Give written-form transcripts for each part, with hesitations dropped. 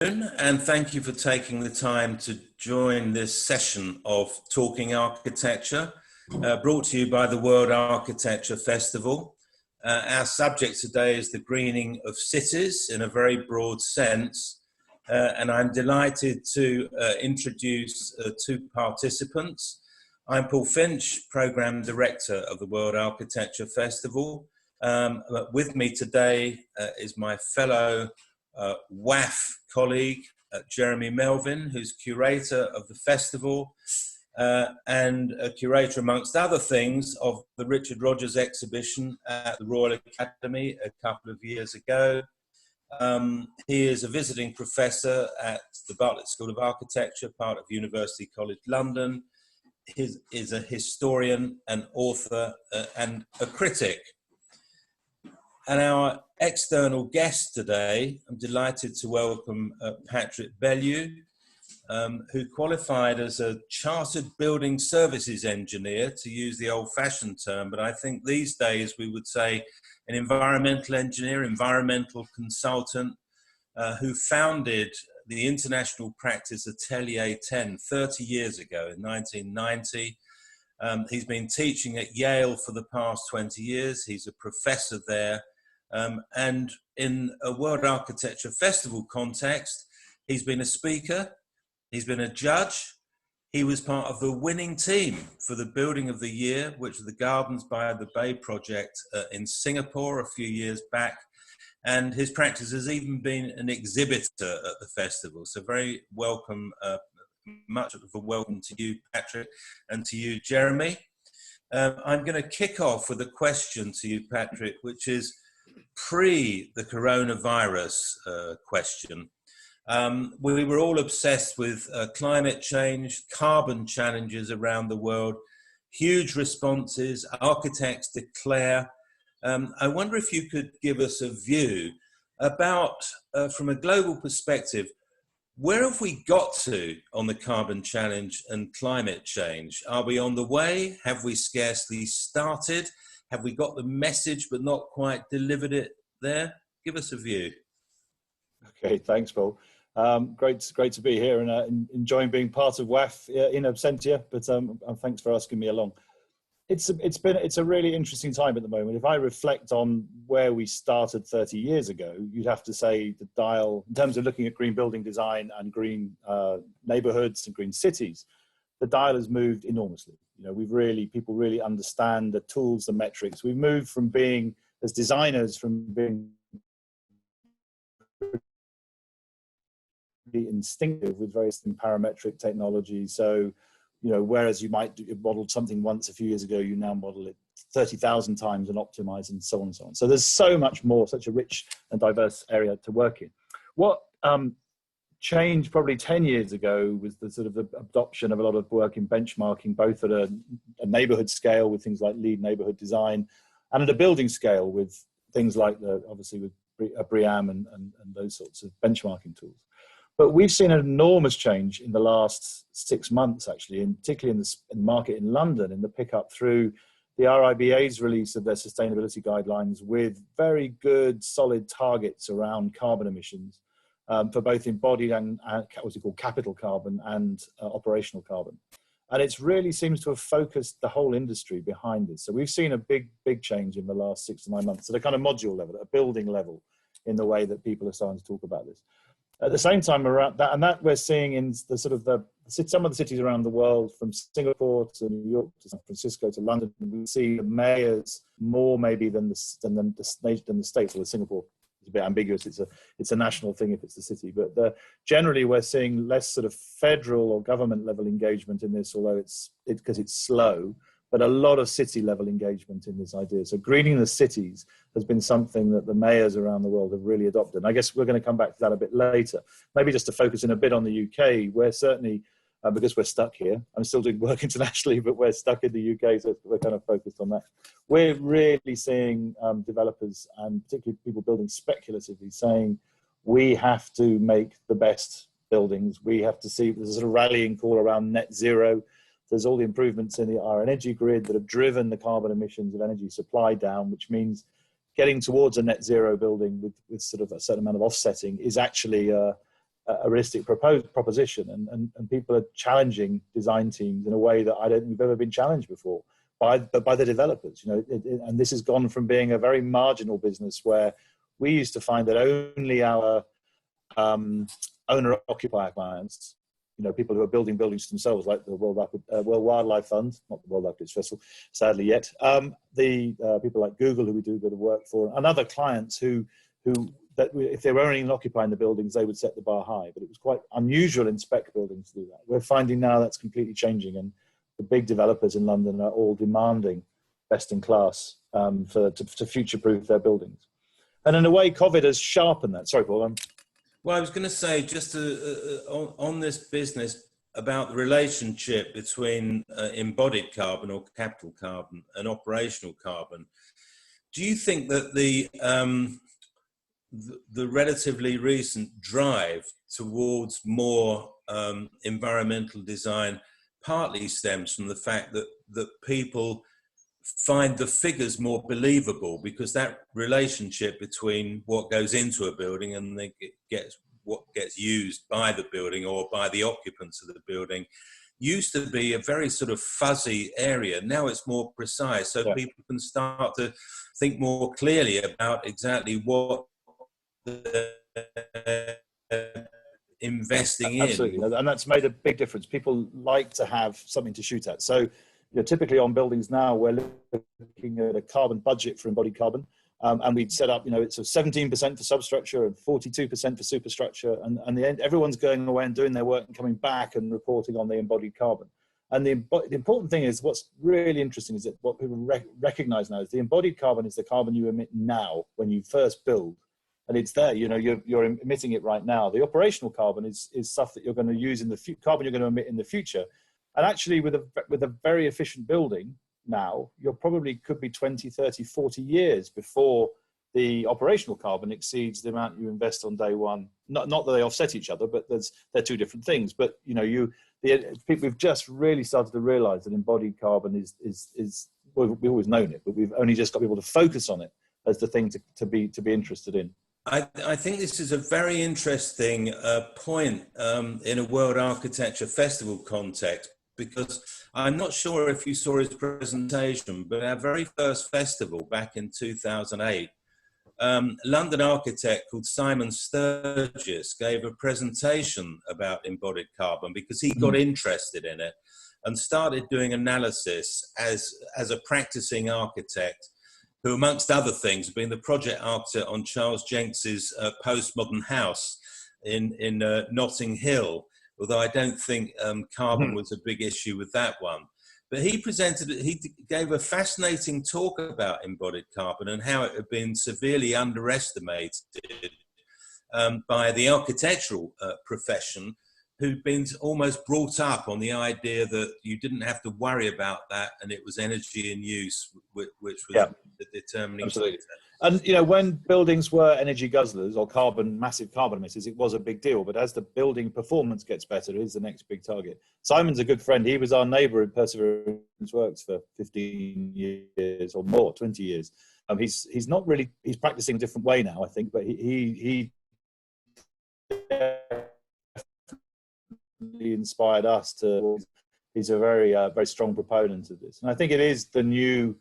And thank you for taking the time to join this session of Talking Architecture, brought to you by the World Architecture Festival. Our subject today is the greening of cities in a very broad sense, and I'm delighted to introduce two participants. I'm Paul Finch, Programme Director of the World Architecture Festival. With me today is my fellow WAF colleague, Jeremy Melvin, who's curator of the festival and a curator, amongst other things, of the Richard Rogers exhibition at the Royal Academy a couple of years ago. He is a visiting professor at the Bartlett School of Architecture, part of University College London. He is a historian, an author, and a critic. And our external guest today, I'm delighted to welcome Patrick Bellew, who qualified as a chartered building services engineer, to use the old-fashioned term, but I think these days we would say an environmental engineer, environmental consultant, who founded the international practice Atelier 10 30 years ago in 1990. He's been teaching at Yale for the past 20 years. He's a professor there. And in a World Architecture Festival context, he's been a speaker, he's been a judge, he was part of the winning team for the Building of the Year, which was the Gardens by the Bay project in Singapore a few years back. And his practice has even been an exhibitor at the festival. So very welcome, much of a welcome to you, Patrick, and to you, Jeremy. I'm going to kick off with a question to you, Patrick, which is pre the coronavirus question. We were all obsessed with climate change, carbon challenges around the world, huge responses, architects declare. I wonder if you could give us a view about, from a global perspective, where have we got to on the carbon challenge and climate change? Are we on the way? Have we scarcely started? Have we got the message but not quite delivered it there? Give us a view. Okay, thanks, Paul. Great to be here and enjoying being part of WAF in absentia, but thanks for asking me along. It's a really interesting time at the moment. If I reflect on where we started 30 years ago, you'd have to say the dial, in terms of looking at green building design and green neighborhoods and green cities, the dial has moved enormously. You know, people really understand the tools, the metrics. We've moved from being, as designers, from being instinctive with various parametric technology. So, you know, whereas you might model something once a few years ago, you now model it 30,000 times and optimize and so on and so on. So there's so much more, such a rich and diverse area to work in. What changed probably 10 years ago was the sort of the adoption of a lot of work in benchmarking, both at a neighborhood scale with things like LEED neighborhood design, and at a building scale with things like obviously with BREEAM and those sorts of benchmarking tools. But we've seen an enormous change in the last 6 months, actually, and particularly in the market in London, in the pickup through the RIBA's release of their sustainability guidelines with very good, solid targets around carbon emissions for both embodied and what's it called, capital carbon and operational carbon. And it really seems to have focused the whole industry behind this. So we've seen a big change in the last 6 to 9 months at a kind of module level, at a building level, in the way that people are starting to talk about this. At the same time, around that, and that we're seeing in the sort of some of the cities around the world, from Singapore to New York to San Francisco to London, we see the mayors more maybe than the states. Or Singapore is a bit ambiguous. It's a national thing if it's the city, but generally we're seeing less sort of federal or government level engagement in this, although it's because it's slow. But a lot of city level engagement in this idea. So greening the cities has been something that the mayors around the world have really adopted. And I guess we're going to come back to that a bit later. Maybe just to focus in a bit on the UK, where certainly, because we're stuck here, I'm still doing work internationally, but we're stuck in the UK, so we're kind of focused on that. We're really seeing developers and particularly people building speculatively saying, we have to make the best buildings. We have to see, there's a sort of rallying call around net zero. There's all the improvements in our energy grid that have driven the carbon emissions of energy supply down, which means getting towards a net zero building with sort of a certain amount of offsetting is actually a realistic proposition, and people are challenging design teams in a way that I don't think we've ever been challenged before by the developers. You know, and this has gone from being a very marginal business where we used to find that only our owner-occupier clients, you know, people who are building buildings themselves, like the World Wildlife Fund, not the World Architects Festival, sadly yet, the people like Google, who we do a bit of work for, and other clients who if they were only occupying the buildings, they would set the bar high. But it was quite unusual in spec buildings to do that. We're finding now that's completely changing, and the big developers in London are all demanding best in class to future-proof their buildings. And in a way, COVID has sharpened that. Sorry, Paul. Well, I was going to say, just on this business about the relationship between embodied carbon or capital carbon and operational carbon, do you think that the relatively recent drive towards more environmental design partly stems from the fact that people find the figures more believable, because that relationship between what goes into a building and what gets used by the building or by the occupants of the building used to be a very sort of fuzzy area. Now it's more precise, so people can start to think more clearly about exactly what they're investing in. Absolutely, and that's made a big difference. People like to have something to shoot at. So, you know, typically on buildings now, we're looking at a carbon budget for embodied carbon, and we'd set up, you know, it's a 17% for substructure and 42% for superstructure, and the end, everyone's going away and doing their work and coming back and reporting on the embodied carbon. And the important thing is, what's really interesting is that what people recognize now is the embodied carbon is the carbon you emit now when you first build, and it's there. You know, you're emitting it right now. The operational carbon is stuff that you're going to use in the carbon you're going to emit in the future. And actually, with a very efficient building now, you're probably could be 20, 30, 40 years before the operational carbon exceeds the amount you invest on day one. Not that they offset each other, but they're two different things. But you know, we've just really started to realise that embodied carbon is well, we've always known it, but we've only just got people to focus on it as the thing to be interested in. I think this is a very interesting point in a World Architecture Festival context, because I'm not sure if you saw his presentation, but our very first festival back in 2008, London architect called Simon Sturgis gave a presentation about embodied carbon because he got interested in it and started doing analysis as a practicing architect, who, amongst other things, had been the project architect on Charles Jenks's postmodern house in Notting Hill, although I don't think carbon was a big issue with that one. But he gave a fascinating talk about embodied carbon and how it had been severely underestimated by the architectural profession, who'd been almost brought up on the idea that you didn't have to worry about that, and it was energy in use which was the determining Absolutely. factor. And you know, when buildings were energy guzzlers or massive carbon emitters, it was a big deal. But as the building performance gets better, it is the next big target. Simon's a good friend. He was our neighbour in Perseverance Works for 15 years or more, 20 years. He's not really, he's practicing a different way now, I think, but he inspired us to. He's a very very strong proponent of this, and I think it's the new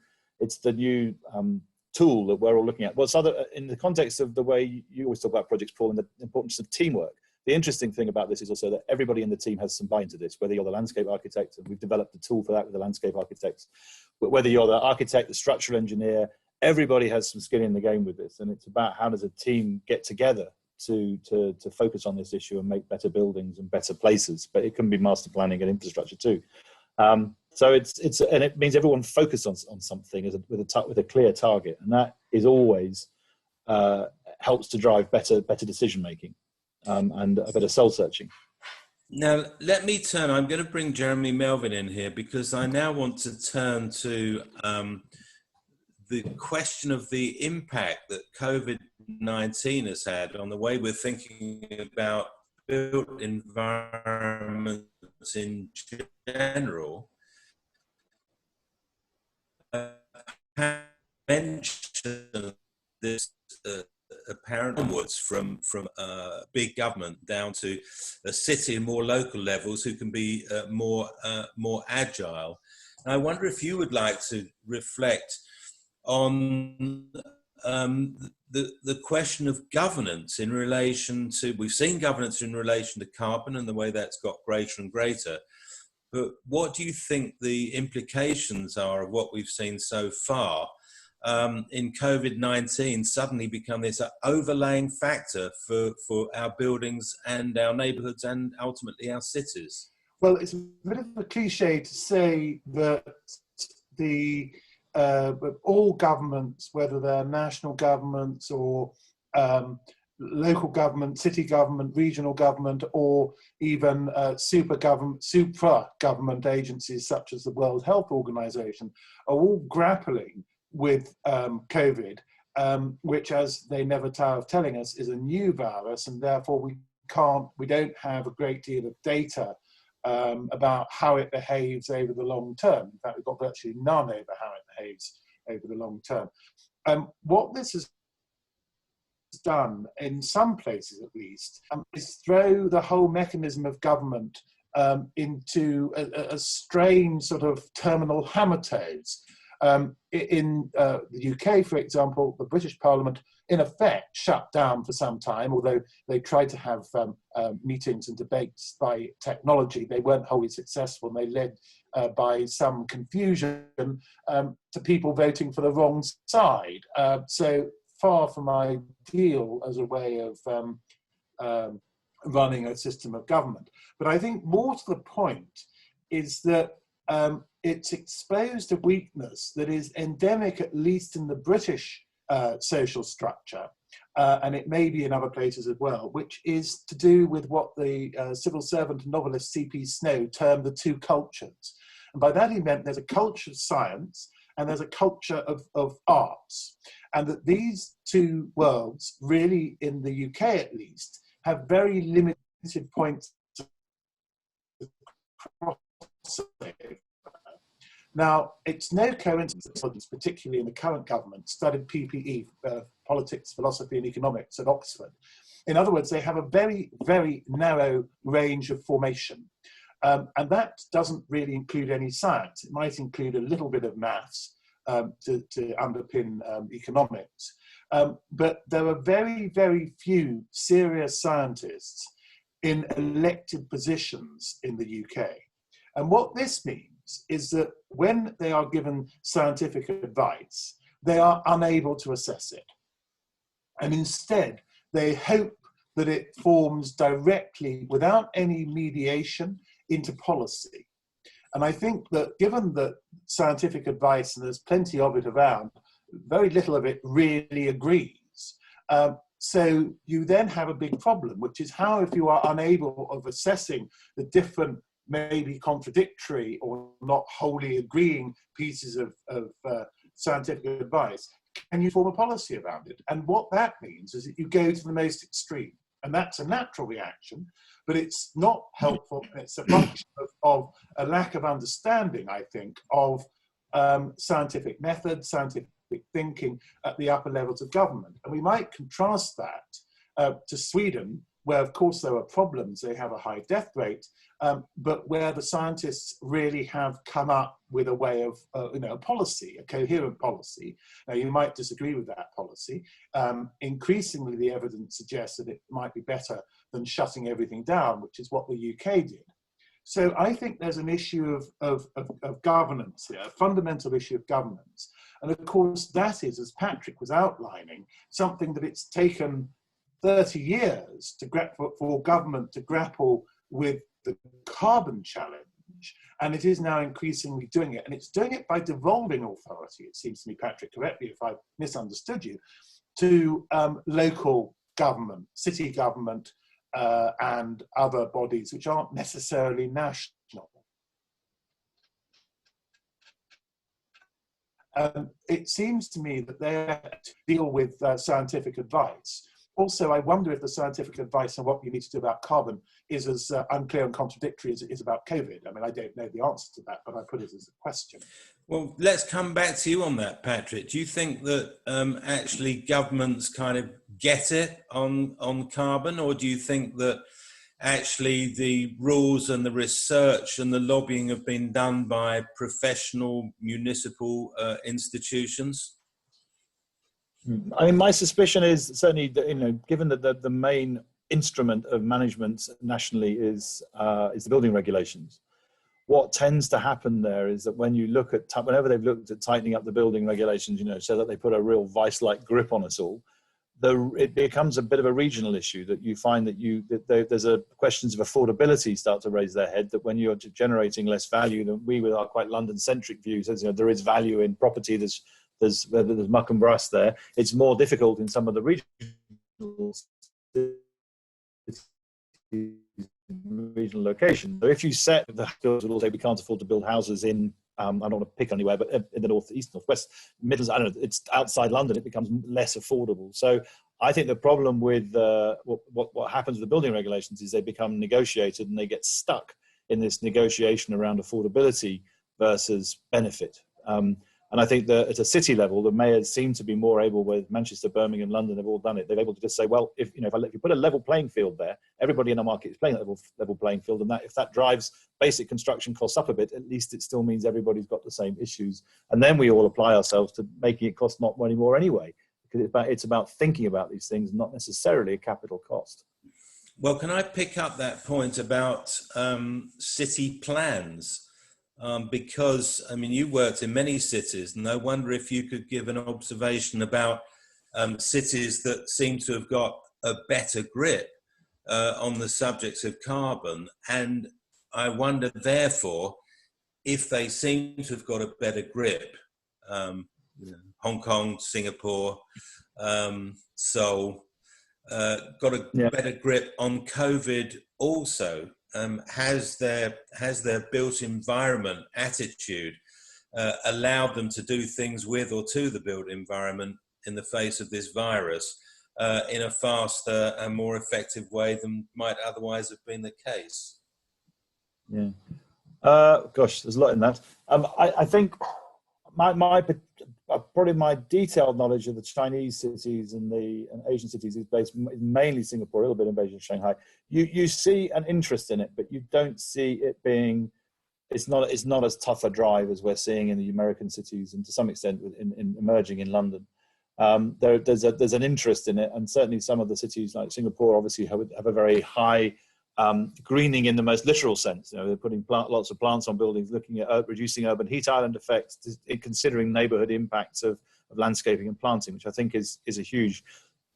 tool that we're all looking at. What's other in the context of the way you always talk about projects, Paul, and the importance of teamwork. The interesting thing about this is also that everybody in the team has some buy-in to this, whether you're the landscape architect, and we've developed a tool for that with the landscape architects, but whether you're the architect, the structural engineer, everybody has some skin in the game with this. And it's about how does a team get together to focus on this issue and make better buildings and better places, but it can be master planning and infrastructure too. So and it means everyone focus on something with a clear target, and that is always helps to drive better decision making and a better soul searching. Now let me turn. I'm going to bring Jeremy Melvin in here because I now want to turn to the question of the impact that COVID-19 has had on the way we're thinking about built environments in general. Mention this apparent onwards from big government down to a city and more local levels who can be more agile. And I wonder if you would like to reflect on the question of governance in relation to, we've seen governance in relation to carbon and the way that's got greater and greater, but what do you think the implications are of what we've seen so far in COVID-19 suddenly become this overlaying factor for our buildings and our neighbourhoods and ultimately our cities? Well, it's a bit of a cliche to say that all governments, whether they're national governments or local government, city government, regional government, or even supra-government agencies such as the World Health Organization, are all grappling with COVID, which, as they never tire of telling us, is a new virus, and therefore we don't have a great deal of data about how it behaves over the long term. In fact, we've got virtually none over how it behaves over the long term. What this has done, in some places at least, is throw the whole mechanism of government into a strange sort of terminal hammertoes. In the UK, for example, the British Parliament in effect shut down for some time, although they tried to have meetings and debates by technology. They weren't wholly successful, and they led by some confusion to people voting for the wrong side. So far from ideal as a way of running a system of government. But I think more to the point is that it's exposed a weakness that is endemic, at least in the British social structure, and it may be in other places as well, which is to do with what the civil servant and novelist C.P. Snow termed the two cultures. And by that he meant there's a culture of science and there's a culture of arts. And that these two worlds, really in the UK at least, have very limited points of crossover. Now, it's no coincidence, particularly in the current government, studied PPE, politics, philosophy and economics at Oxford. In other words, they have a very, very narrow range of formation. And that doesn't really include any science. It might include a little bit of maths to underpin economics. But there are very, very few serious scientists in elected positions in the UK. And what this means is that when they are given scientific advice, they are unable to assess it. And instead, they hope that it forms directly, without any mediation, into policy. And I think that given that scientific advice, and there's plenty of it around, very little of it really agrees. So you then have a big problem, which is how, if you are unable of assessing the different, maybe contradictory or not wholly agreeing pieces of scientific advice, can you form a policy around it? And what that means is that you go to the most extreme. And that's a natural reaction, but it's not helpful. It's a function of a lack of understanding, I think, of scientific methods, scientific thinking at the upper levels of government. And we might contrast that to Sweden, where, of course, there are problems. They have a high death rate, but where the scientists really have come up with a way of, a policy, a coherent policy. Now, you might disagree with that policy. Increasingly, the evidence suggests that it might be better than shutting everything down, which is what the UK did. So I think there's an issue of governance here, a fundamental issue of governance. And of course, that is, as Patrick was outlining, something that it's taken 30 years for government to grapple with the carbon challenge, and it is now increasingly doing it, and it's doing it by devolving authority, it seems to me, Patrick, correct me if I've misunderstood you, to local government, city government, and other bodies which aren't necessarily national. It seems to me that they deal with scientific advice also, I wonder if the scientific advice on what you need to do about carbon is as unclear and contradictory as it is about COVID. I mean, I don't know the answer to that, but I put it as a question. Well, let's come back to you on that, Patrick. Do you think that actually governments kind of get it on carbon, or do you think that actually the rules and the research and the lobbying have been done by professional municipal institutions? I mean, my suspicion is certainly that, you know, given that the main instrument of management nationally is the building regulations. What tends to happen there is that when you look at, whenever they've looked at tightening up the building regulations, you know, so that they put a real vice-like grip on us all, it becomes a bit of a regional issue, that you find that there's questions of affordability start to raise their head, that when you're generating less value, than we with our quite London-centric view says, you know, there is value in property, there's muck and brass there. It's more difficult in some of the regional locations. So if you set the builders will say we can't afford to build houses in, I don't want to pick anywhere, but in the north, east, northwest, Midlands, I don't know, it's outside London, it becomes less affordable. So I think the problem with what happens with the building regulations is they become negotiated and they get stuck in this negotiation around affordability versus benefit. And I think that at a city level, the mayors seem to be more able, with Manchester, Birmingham, London have all done it. They're able to just say, well, if you put a level playing field there, everybody in our market is playing that level playing field, and that if that drives basic construction costs up a bit, at least it still means everybody's got the same issues. And then we all apply ourselves to making it cost not money more anyway, because it's about thinking about these things, not necessarily a capital cost. Well, can I pick up that point about city plans? Because, I mean, you worked in many cities, and I wonder if you could give an observation about cities that seem to have got a better grip on the subject of carbon. And I wonder, therefore, if they seem to have got a better grip, Hong Kong, Singapore, Seoul, got a better grip on COVID also. Has their built environment attitude allowed them to do things with or to the built environment in the face of this virus in a faster and more effective way than might otherwise have been the case? Yeah. Gosh, there's a lot in that. I think probably my detailed knowledge of the Chinese cities and Asian cities is based mainly Singapore, a little bit in Beijing, Shanghai. You see an interest in it, but you don't see it being. It's not as tough a drive as we're seeing in the American cities, and to some extent in emerging in London. There's an interest in it, and certainly some of the cities like Singapore obviously have a very high greening in the most literal sense. You know, they're putting lots of plants on buildings, looking at reducing urban heat island effects, considering neighborhood impacts of landscaping and planting, which I think is a huge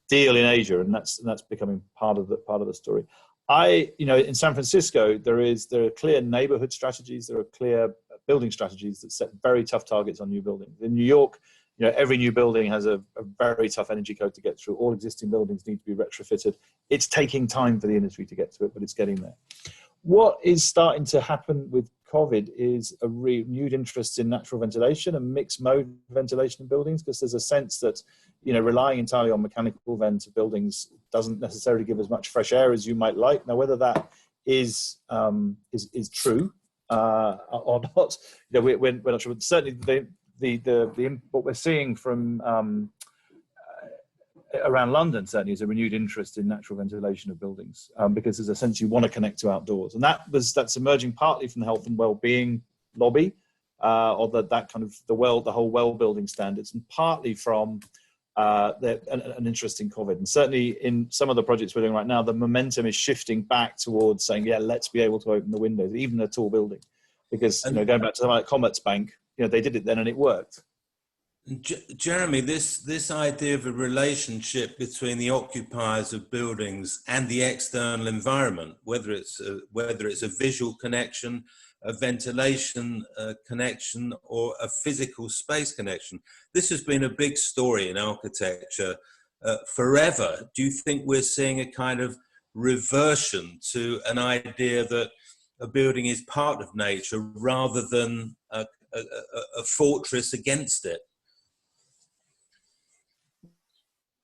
deal in Asia, and that's becoming part of the story. In San Francisco, there are clear neighborhood strategies, there are clear building strategies that set very tough targets on new buildings. In New York, you know, every new building has a very tough energy code to get through. All existing buildings need to be retrofitted. It's taking time for the industry to get to it, but it's getting there. What is starting to happen with COVID is a renewed interest in natural ventilation and mixed mode ventilation in buildings, because there's a sense that, you know, relying entirely on mechanical vent of buildings doesn't necessarily give as much fresh air as you might like. Now, whether that is true or not, you know, we're not sure. But certainly, what we're seeing from around London certainly is a renewed interest in natural ventilation of buildings, because there's a sense you want to connect to outdoors, and that's emerging partly from the health and well-being lobby, or that kind of the whole well building standards, and partly from an interest in COVID. And certainly in some of the projects we're doing right now, the momentum is shifting back towards saying, yeah, let's be able to open the windows, even a tall building, because, you know, going back to something like Commerzbank, you know, they did it then and it worked. Jeremy, this idea of a relationship between the occupiers of buildings and the external environment, whether it's a visual connection, a ventilation connection, or a physical space connection, this has been a big story in architecture forever. Do you think we're seeing a kind of reversion to an idea that a building is part of nature rather than a fortress against it?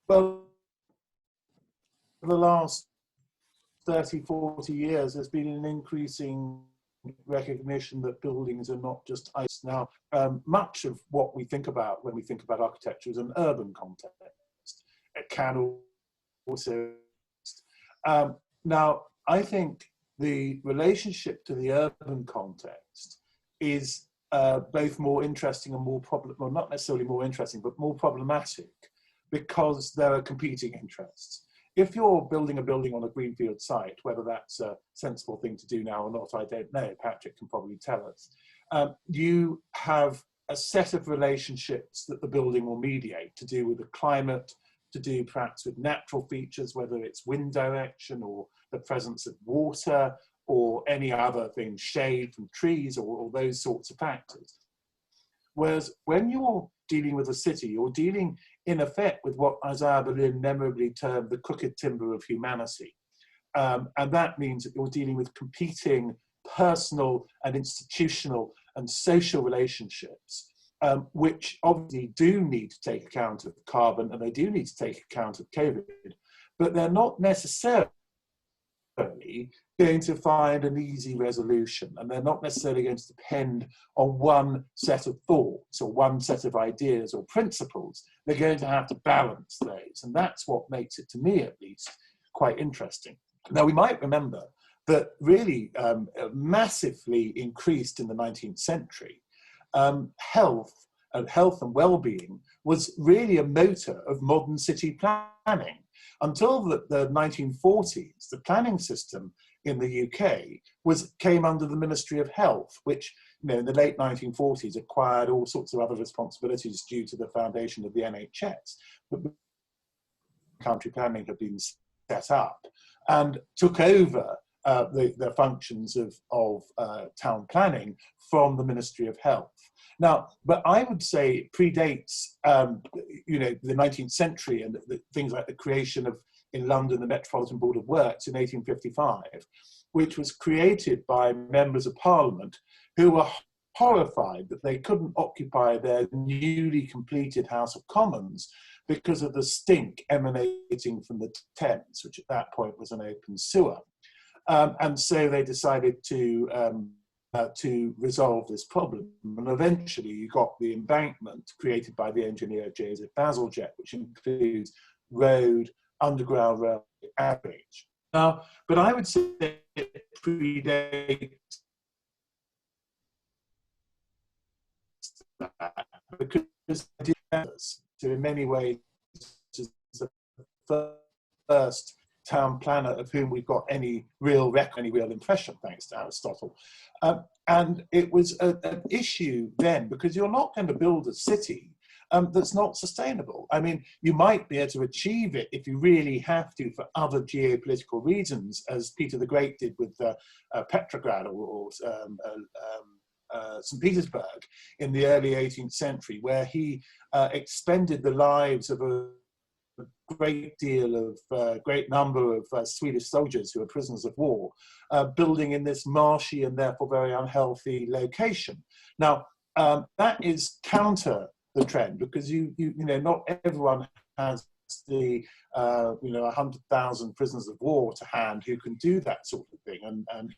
Well, the last 30, 40 years, there's been an increasing recognition that buildings are not just ice. Now, much of what we think about when we think about architecture is an urban context. It can also. Now, I think the relationship to the urban context is both more interesting and more well, not necessarily more interesting, but more problematic, because there are competing interests. If you're building a building on a greenfield site, whether that's a sensible thing to do now or not, I don't know. Patrick can probably tell us. You have a set of relationships that the building will mediate to do with the climate, to do perhaps with natural features, whether it's wind direction or the presence of water or any other thing, shade from trees or those sorts of factors. Whereas when you're dealing with a city, you're dealing in effect with what Isaiah Berlin memorably termed the crooked timber of humanity. And that means that you're dealing with competing personal and institutional and social relationships, which obviously do need to take account of carbon, and they do need to take account of COVID, but they're not necessarily going to find an easy resolution, and they're not necessarily going to depend on one set of thoughts or one set of ideas or principles. They're going to have to balance those, and that's what makes it, to me at least, quite interesting. Now, we might remember that really massively increased in the 19th century, health and well-being was really a motor of modern city planning. Until the 1940s, the planning system in the UK came under the Ministry of Health, which, you know, in the late 1940s acquired all sorts of other responsibilities due to the foundation of the NHS. But country planning had been set up and took over the functions of town planning from the Ministry of Health. Now, but I would say it predates, you know, the 19th century and things like the creation of, in London, the Metropolitan Board of Works in 1855, which was created by members of Parliament who were horrified that they couldn't occupy their newly completed House of Commons because of the stink emanating from the Thames, which at that point was an open sewer. And so they decided to resolve this problem. And eventually you got the embankment created by the engineer Joseph Bazalgette, which includes road, underground rail, and bridge. Now, but I would say it predates that, because so in many ways is the first town planner of whom we've got any real record, any real impression, thanks to Aristotle. And it was an issue then, because you're not going to build a city that's not sustainable. I mean, you might be able to achieve it if you really have to for other geopolitical reasons, as Peter the Great did with Petrograd or St. Petersburg in the early 18th century, where he expended the lives of a great number of Swedish soldiers who were prisoners of war, building in this marshy and therefore very unhealthy location. Now, that is counter the trend, because you know, not everyone has the 100,000 prisoners of war to hand who can do that sort of thing, and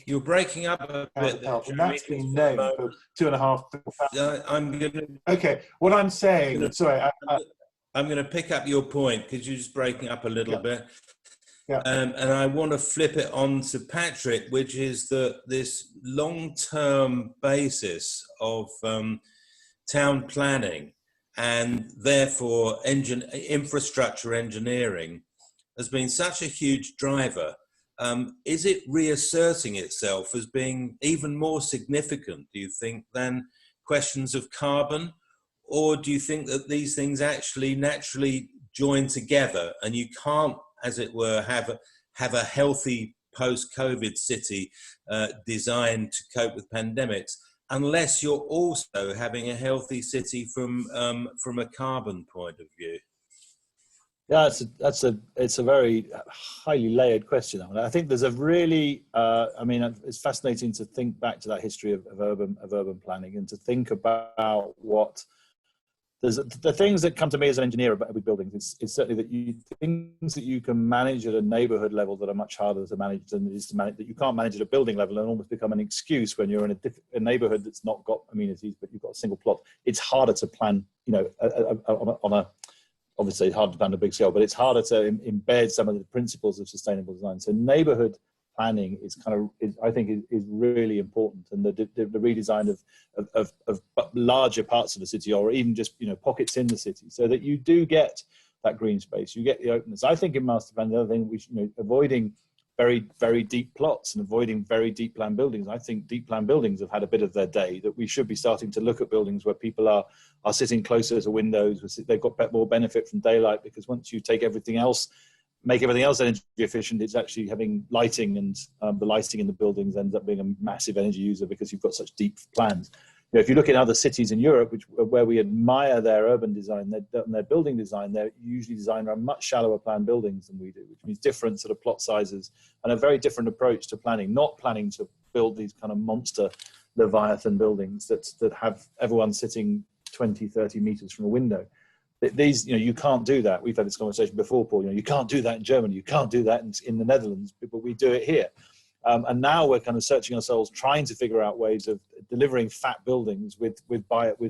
you're breaking up a bit there, and that's been known for 2.5. I'm gonna. Okay, what I'm saying. Sorry, I'm going to pick up your point because you're just breaking up a little bit. Yeah. And I want to flip it on to Patrick, which is this long-term basis of town planning and therefore infrastructure engineering has been such a huge driver. Is it reasserting itself as being even more significant, do you think, than questions of carbon? Or do you think that these things actually naturally join together and you can't, as it were, have a healthy post-COVID city designed to cope with pandemics unless you're also having a healthy city from a carbon point of view? Yeah, it's a very highly layered question. I think there's a really, I mean, it's fascinating to think back to that history of urban planning and to think about what there's the things that come to me as an engineer about buildings is certainly that things that you can manage at a neighborhood level that are much harder to manage than it is to manage, that you can't manage at a building level, and almost become an excuse when you're in a neighborhood that's not got amenities, but you've got a single plot. It's harder to plan, obviously it's hard to plan on a big scale, but it's harder to embed some of the principles of sustainable design. So neighborhood planning is I think is really important, and the redesign of larger parts of the city, or even just pockets in the city, so that you do get that green space, you get the openness. I think in master plan, the other thing, avoiding very, very deep plots and avoiding very deep plan buildings. I think deep plan buildings have had a bit of their day, that we should be starting to look at buildings where people are sitting closer to windows, they've got more benefit from daylight, because once you take make everything else energy efficient, it's actually having lighting, and the lighting in the buildings ends up being a massive energy user because you've got such deep plans. If you look at other cities in Europe, where we admire their urban design, their building design, they're usually designed around much shallower plan buildings than we do, which means different sort of plot sizes and a very different approach to planning, not planning to build these kind of monster Leviathan buildings that have everyone sitting 20, 30 meters from a window. These, you can't do that. We've had this conversation before, Paul. You can't do that in Germany. You can't do that in the Netherlands, but we do it here. And now we're kind of searching ourselves, trying to figure out ways of delivering fat buildings with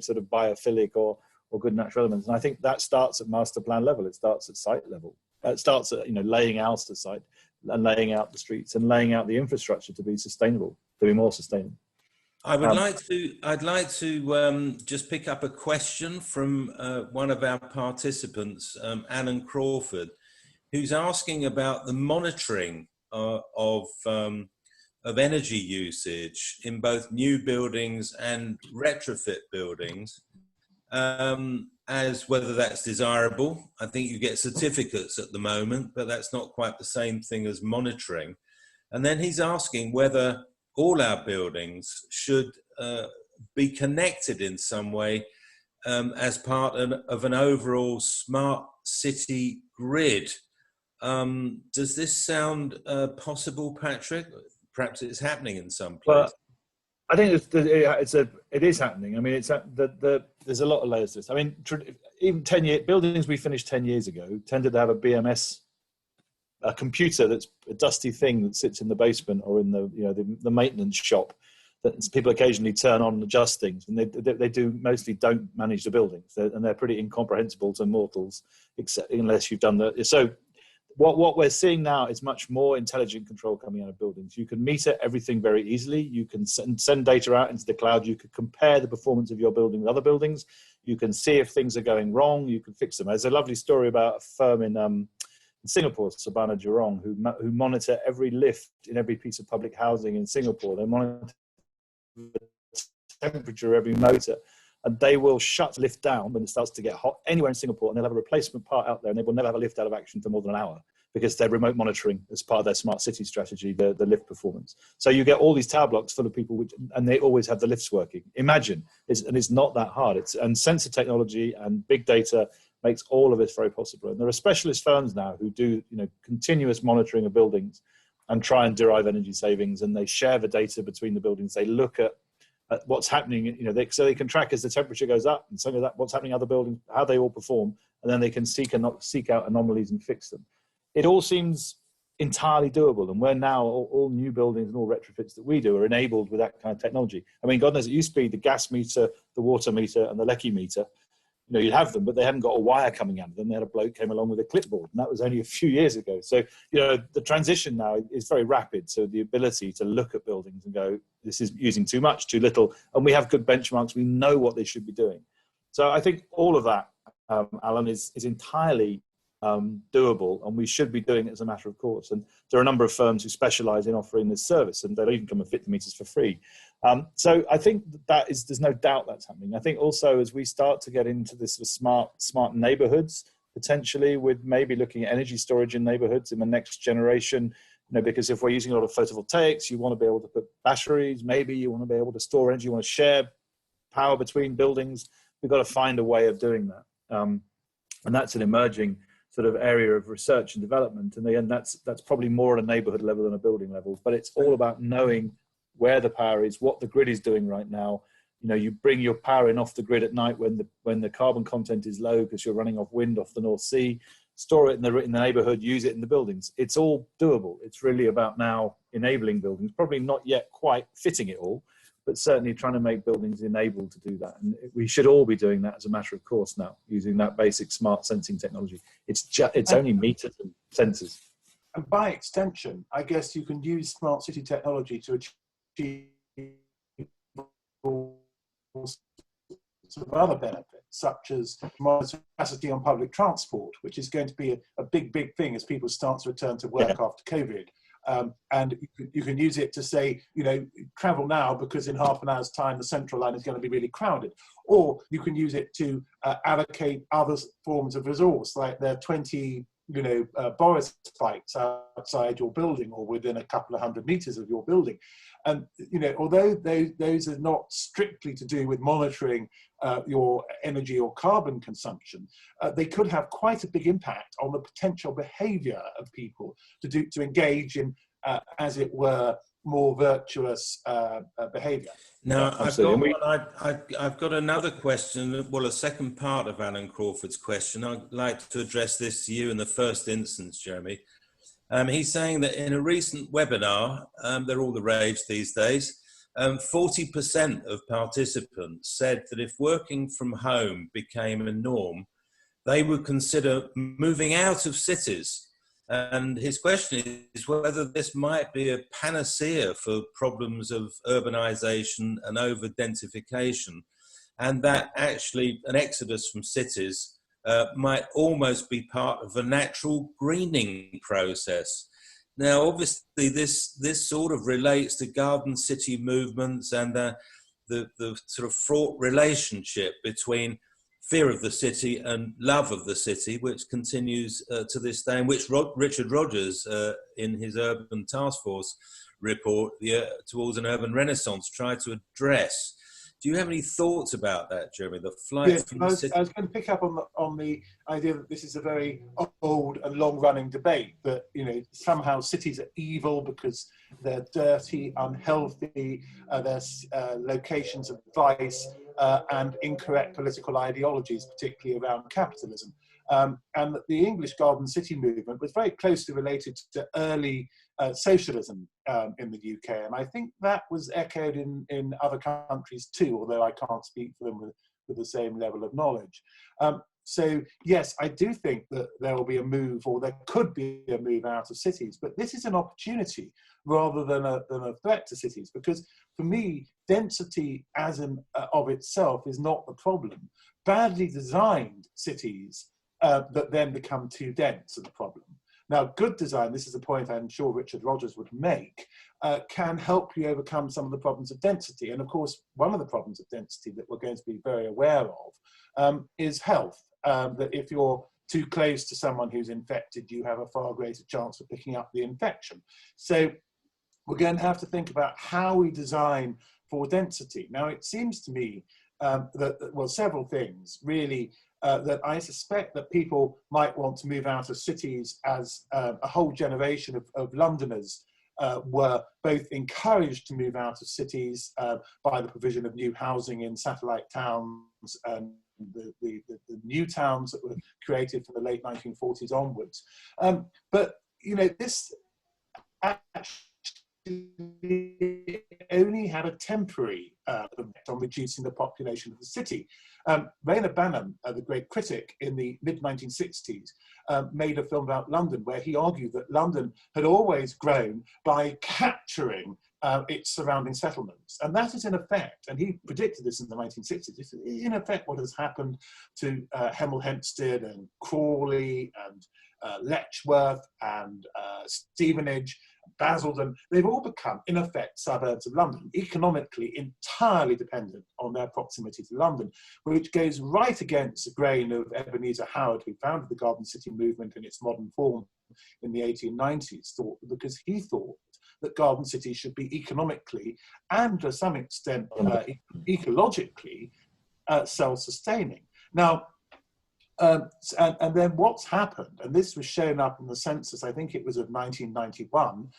sort of biophilic or good natural elements. And I think that starts at master plan level. It starts at site level. It starts at laying out the site and laying out the streets and laying out the infrastructure to be sustainable, to be more sustainable. I'd like to just pick up a question from one of our participants, Alan Crawford, who's asking about the monitoring of energy usage in both new buildings and retrofit buildings, as whether that's desirable. I think you get certificates at the moment, but that's not quite the same thing as monitoring. And then he's asking whether all our buildings should be connected in some way as part of an overall smart city grid. Does this sound possible, Patrick? Perhaps it's happening in some place. Well, I think it is happening. I mean, there's a lot of layers to this. I mean, even buildings we finished 10 years ago tended to have a BMS, a computer that's a dusty thing that sits in the basement or in the maintenance shop that people occasionally turn on and adjust things, and they mostly don't manage the buildings, and they're pretty incomprehensible to mortals, except unless you've done the. So what we're seeing now is much more intelligent control coming out of buildings. You can meter everything very easily. You can send data out into the cloud. You could compare the performance of your building with other buildings. You can see if things are going wrong. You can fix them. There's a lovely story about a firm in Singapore, Sabana Jurong, who monitor every lift in every piece of public housing in Singapore. They monitor the temperature of every motor, and they will shut the lift down when it starts to get hot anywhere in Singapore, and they'll have a replacement part out there, and they will never have a lift out of action for more than an hour, because they're remote monitoring as part of their smart city strategy, the lift performance. So you get all these tower blocks full of people, and they always have the lifts working. Imagine, and it's not that hard. And sensor technology and big data makes all of this very possible. And there are specialist firms now who do continuous monitoring of buildings and try and derive energy savings, and they share the data between the buildings. They look at what's happening, so they can track as the temperature goes up, and some of that, what's happening in other buildings, how they all perform, and then they can seek out anomalies and fix them. It all seems entirely doable, and we're now all new buildings and all retrofits that we do are enabled with that kind of technology. I mean, God knows, it used to be the gas meter, the water meter, and the lecky meter. You'd have them, but they hadn't got a wire coming out of them. They had a bloke came along with a clipboard, and that was only a few years ago. So, the transition now is very rapid. So the ability to look at buildings and go, this is using too much, too little, and we have good benchmarks. We know what they should be doing. So I think all of that, Alan, is entirely doable, and we should be doing it as a matter of course. And there are a number of firms who specialize in offering this service, and they'll even come and fit the meters for free. So I think there's no doubt that's happening. I think also as we start to get into this sort of smart neighborhoods, potentially with maybe looking at energy storage in neighborhoods in the next generation, because if we're using a lot of photovoltaics, you want to be able to put batteries, maybe you want to be able to store energy, you want to share power between buildings. We've got to find a way of doing that. And that's an emerging sort of area of research and development. And that's probably more at a neighborhood level than a building level, but it's all about knowing where the power is, what the grid is doing right now, You know, you bring your power in off the grid at night when the carbon content is low because you're running off wind off the North Sea, store it in the neighborhood, use it in the buildings. It's all doable. It's really about now enabling buildings, probably not yet quite fitting it all, but certainly trying to make buildings enabled to do that. And we should all be doing that as a matter of course now, using that basic smart sensing technology. It's only meters and sensors. And by extension, I guess you can use smart city technology to achieve sort of other benefits, such as monitoring capacity on public transport, which is going to be a big thing as people start to return to work after COVID. And you can use it to say, you know, travel now because in half an hour's time the central line is going to be really crowded. Or you can use it to allocate other forms of resource, like there are 20 Boris spikes outside your building or within a couple of 100 meters of your building. And, you know, although those are not strictly to do with monitoring your energy or carbon consumption, they could have quite a big impact on the potential behavior of people to engage in, as it were, more virtuous behavior. Now, I've got another question, well, a second part of Alan Crawford's question. I'd like to address this to you in the first instance, Jeremy. He's saying that in a recent webinar, they're all the rage these days, 40% of participants said that if working from home became a norm, they would consider moving out of cities. And his question is whether this might be a panacea for problems of urbanization and over-densification, and that actually an exodus from cities might almost be part of a natural greening process. Now, obviously, this sort of relates to garden city movements and the sort of fraught relationship between fear of the city and love of the city, which continues to this day, and which Richard Rogers, in his Urban Task Force report, Towards an Urban Renaissance, tried to address. Do you have any thoughts about that, Jeremy? The flight from the city? I was going to pick up on the idea that this is a very old and long-running debate, that, you know, somehow cities are evil because they're dirty, unhealthy, they're locations of vice, and incorrect political ideologies, particularly around capitalism. And the English Garden City movement was very closely related to early socialism in the UK. And I think that was echoed in other countries too, although I can't speak for them with the same level of knowledge. So yes, I do think that there will be a move, or there could be a move out of cities, but this is an opportunity rather than a threat to cities, because for me, density as of itself is not the problem. Badly designed cities that then become too dense are the problem. Now, good design, this is a point I'm sure Richard Rogers would make, can help you overcome some of the problems of density. And of course, one of the problems of density that we're going to be very aware of is health. That if you're too close to someone who's infected, you have a far greater chance of picking up the infection. So we're going to have to think about how we design for density. Now, it seems to me that, well, several things really, that I suspect that people might want to move out of cities, as a whole generation of Londoners were both encouraged to move out of cities by the provision of new housing in satellite towns and the new towns that were created from the late 1940s onwards. But, you know, this actually only had a temporary effect on reducing the population of the city. Rayner Banham, the great critic, in the mid-1960s, made a film about London where he argued that London had always grown by capturing its surrounding settlements. And that is in effect, and he predicted this in the 1960s, this is in effect what has happened to Hemel Hempstead and Crawley and Letchworth and Stevenage, Basildon. They've all become, in effect, suburbs of London, economically entirely dependent on their proximity to London, which goes right against the grain of Ebenezer Howard, who founded the Garden City movement in its modern form in the 1890s, because he thought that garden cities should be economically and to some extent ecologically self-sustaining. Now, And then what's happened, and this was shown up in the census, I think it was of 1991,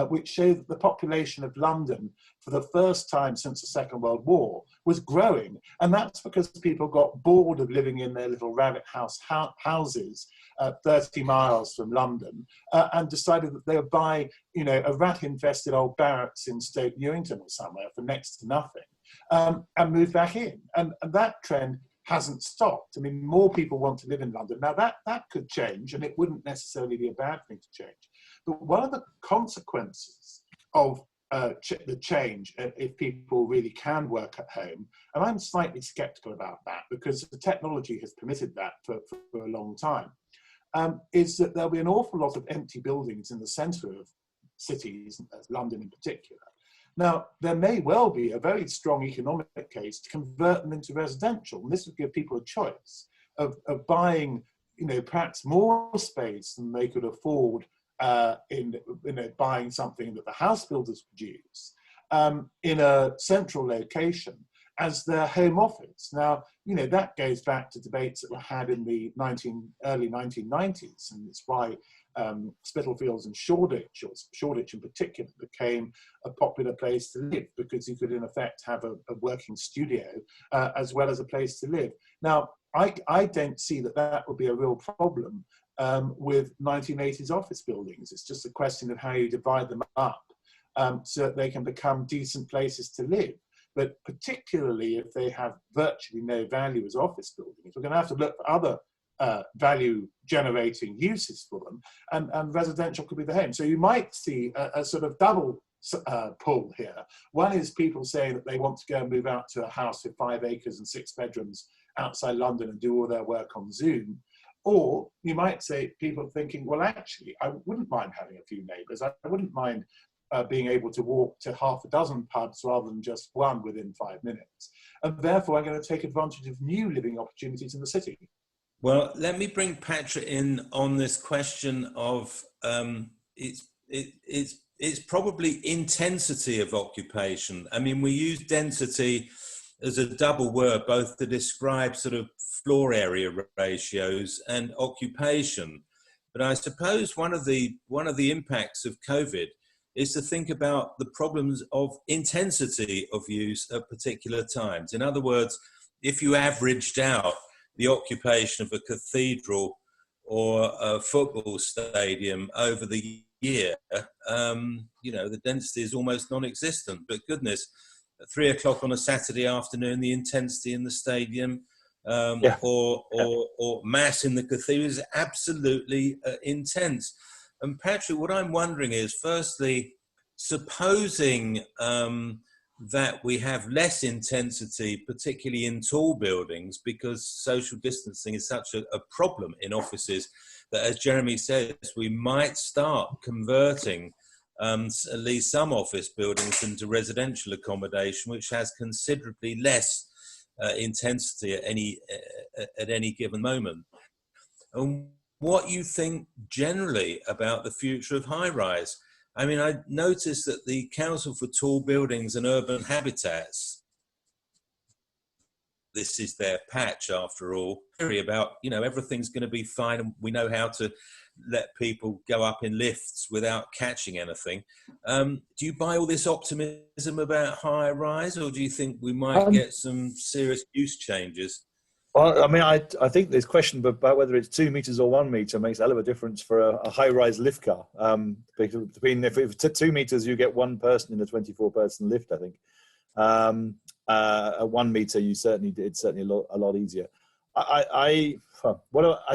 which showed that the population of London, for the first time since the Second World War, was growing. And that's because people got bored of living in their little rabbit houses 30 miles from London, and decided that they would buy, a rat-infested old barracks in Stoke Newington or somewhere for next to nothing, and move back in. And that trend hasn't stopped. I mean, more people want to live in London. Now that could change, and it wouldn't necessarily be a bad thing to change. But one of the consequences of the change, if people really can work at home, and I'm slightly skeptical about that because the technology has permitted that for a long time, is that there'll be an awful lot of empty buildings in the centre of cities, London in particular. Now, there may well be a very strong economic case to convert them into residential, and this would give people a choice of buying, perhaps more space than they could afford in buying something that the house builders produce in a central location as their home office. Now, that goes back to debates that were had in the early 1990s, and it's why Spitalfields and Shoreditch, or Shoreditch in particular, became a popular place to live, because you could in effect have a working studio as well as a place to live. Now, I don't see that would be a real problem with 1980s office buildings. It's just a question of how you divide them up so that they can become decent places to live. But particularly if they have virtually no value as office buildings, we're going to have to look for other value generating uses for them, and residential could be the home. So you might see a sort of double pull here. One is people saying that they want to go and move out to a house with 5 acres and 6 bedrooms outside London and do all their work on Zoom. Or you might say people thinking, well, actually, I wouldn't mind having a few neighbours. I wouldn't mind being able to walk to half a dozen pubs rather than just one within 5 minutes. And therefore, I'm going to take advantage of new living opportunities in the city. Well, let me bring Patrick in on this question of it's probably intensity of occupation. I mean, we use density as a double word, both to describe sort of floor area ratios and occupation. But I suppose one of the impacts of COVID is to think about the problems of intensity of use at particular times. In other words, if you averaged out the occupation of a cathedral or a football stadium over the year, the density is almost non-existent. But goodness, at 3 o'clock on a Saturday afternoon, the intensity in the stadium or mass in the cathedral is absolutely intense. And Patrick, what I'm wondering is, firstly, supposing that we have less intensity, particularly in tall buildings, because social distancing is such a problem in offices, that, as Jeremy says, we might start converting at least some office buildings into residential accommodation, which has considerably less intensity at any given moment. And what you think generally about the future of high-rise? I mean, I noticed that the Council for Tall Buildings and Urban Habitats, this is their patch after all, worry about, everything's going to be fine and we know how to let people go up in lifts without catching anything. Do you buy all this optimism about high rise, or do you think we might get some serious use changes? Well, I mean, I think this question about whether it's 2 meters or 1 meter makes a hell of a difference for a high-rise lift car. Between if it's 2 meters, you get one person in a 24-person lift, I think. At 1 meter, it's certainly a lot easier. I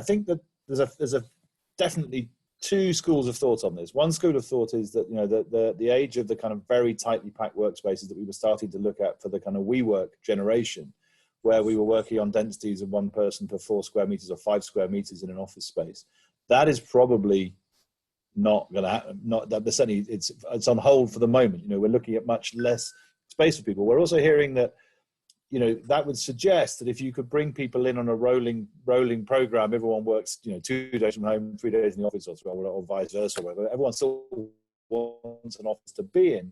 think that there's definitely two schools of thought on this. One school of thought is that the age of the kind of very tightly packed workspaces that we were starting to look at for the kind of WeWork generation, where we were working on densities of 1 person per 4 square meters or 5 square meters in an office space. That is probably not going to happen. Certainly it's on hold for the moment. We're looking at much less space for people. We're also hearing that, that would suggest that if you could bring people in on a rolling program, everyone works, 2 days from home, 3 days in the office, or vice versa, or whatever. Everyone still wants an office to be in.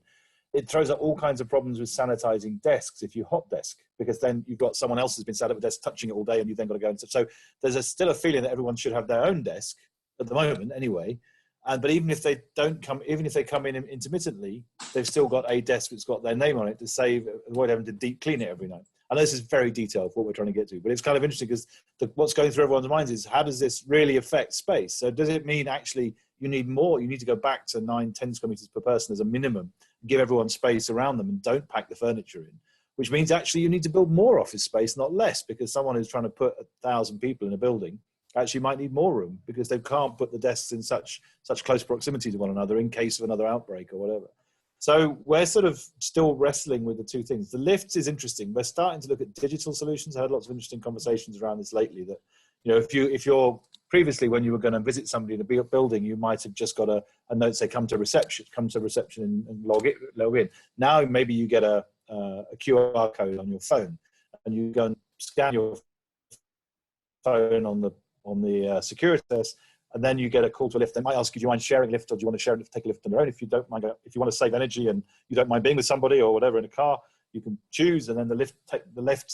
it throws up all kinds of problems with sanitizing desks if you hot desk, because then you've got someone else who's been sat at a desk touching it all day, and you've then got to go and so there's still a feeling that everyone should have their own desk at the moment anyway. But even if they come in intermittently, they've still got a desk that's got their name on it to avoid having to deep clean it every night. I know this is very detailed for what we're trying to get to, but it's kind of interesting because what's going through everyone's minds is, how does this really affect space? So does it mean actually you need more? You need to go back to 9-10 square meters per person as a minimum, and give everyone space around them, and don't pack the furniture in, which means actually you need to build more office space, not less, because someone who's trying to put 1,000 people in a building actually might need more room, because they can't put the desks in such close proximity to one another in case of another outbreak or whatever. So we're sort of still wrestling with the two things. The lifts is interesting. We're starting to look at digital solutions. I had lots of interesting conversations around this lately, that, you know, if you're previously, when you were going to visit somebody in a building, you might have just got a note say, come to reception and log in. Now maybe you get a QR code on your phone, and you go and scan your phone on the security desk, and then you get a call to a lift. They might ask you, do you mind sharing a lift, or do you want to share a lift, take a lift on your own? If you don't mind, if you want to save energy and you don't mind being with somebody or whatever in a car, you can choose, and then the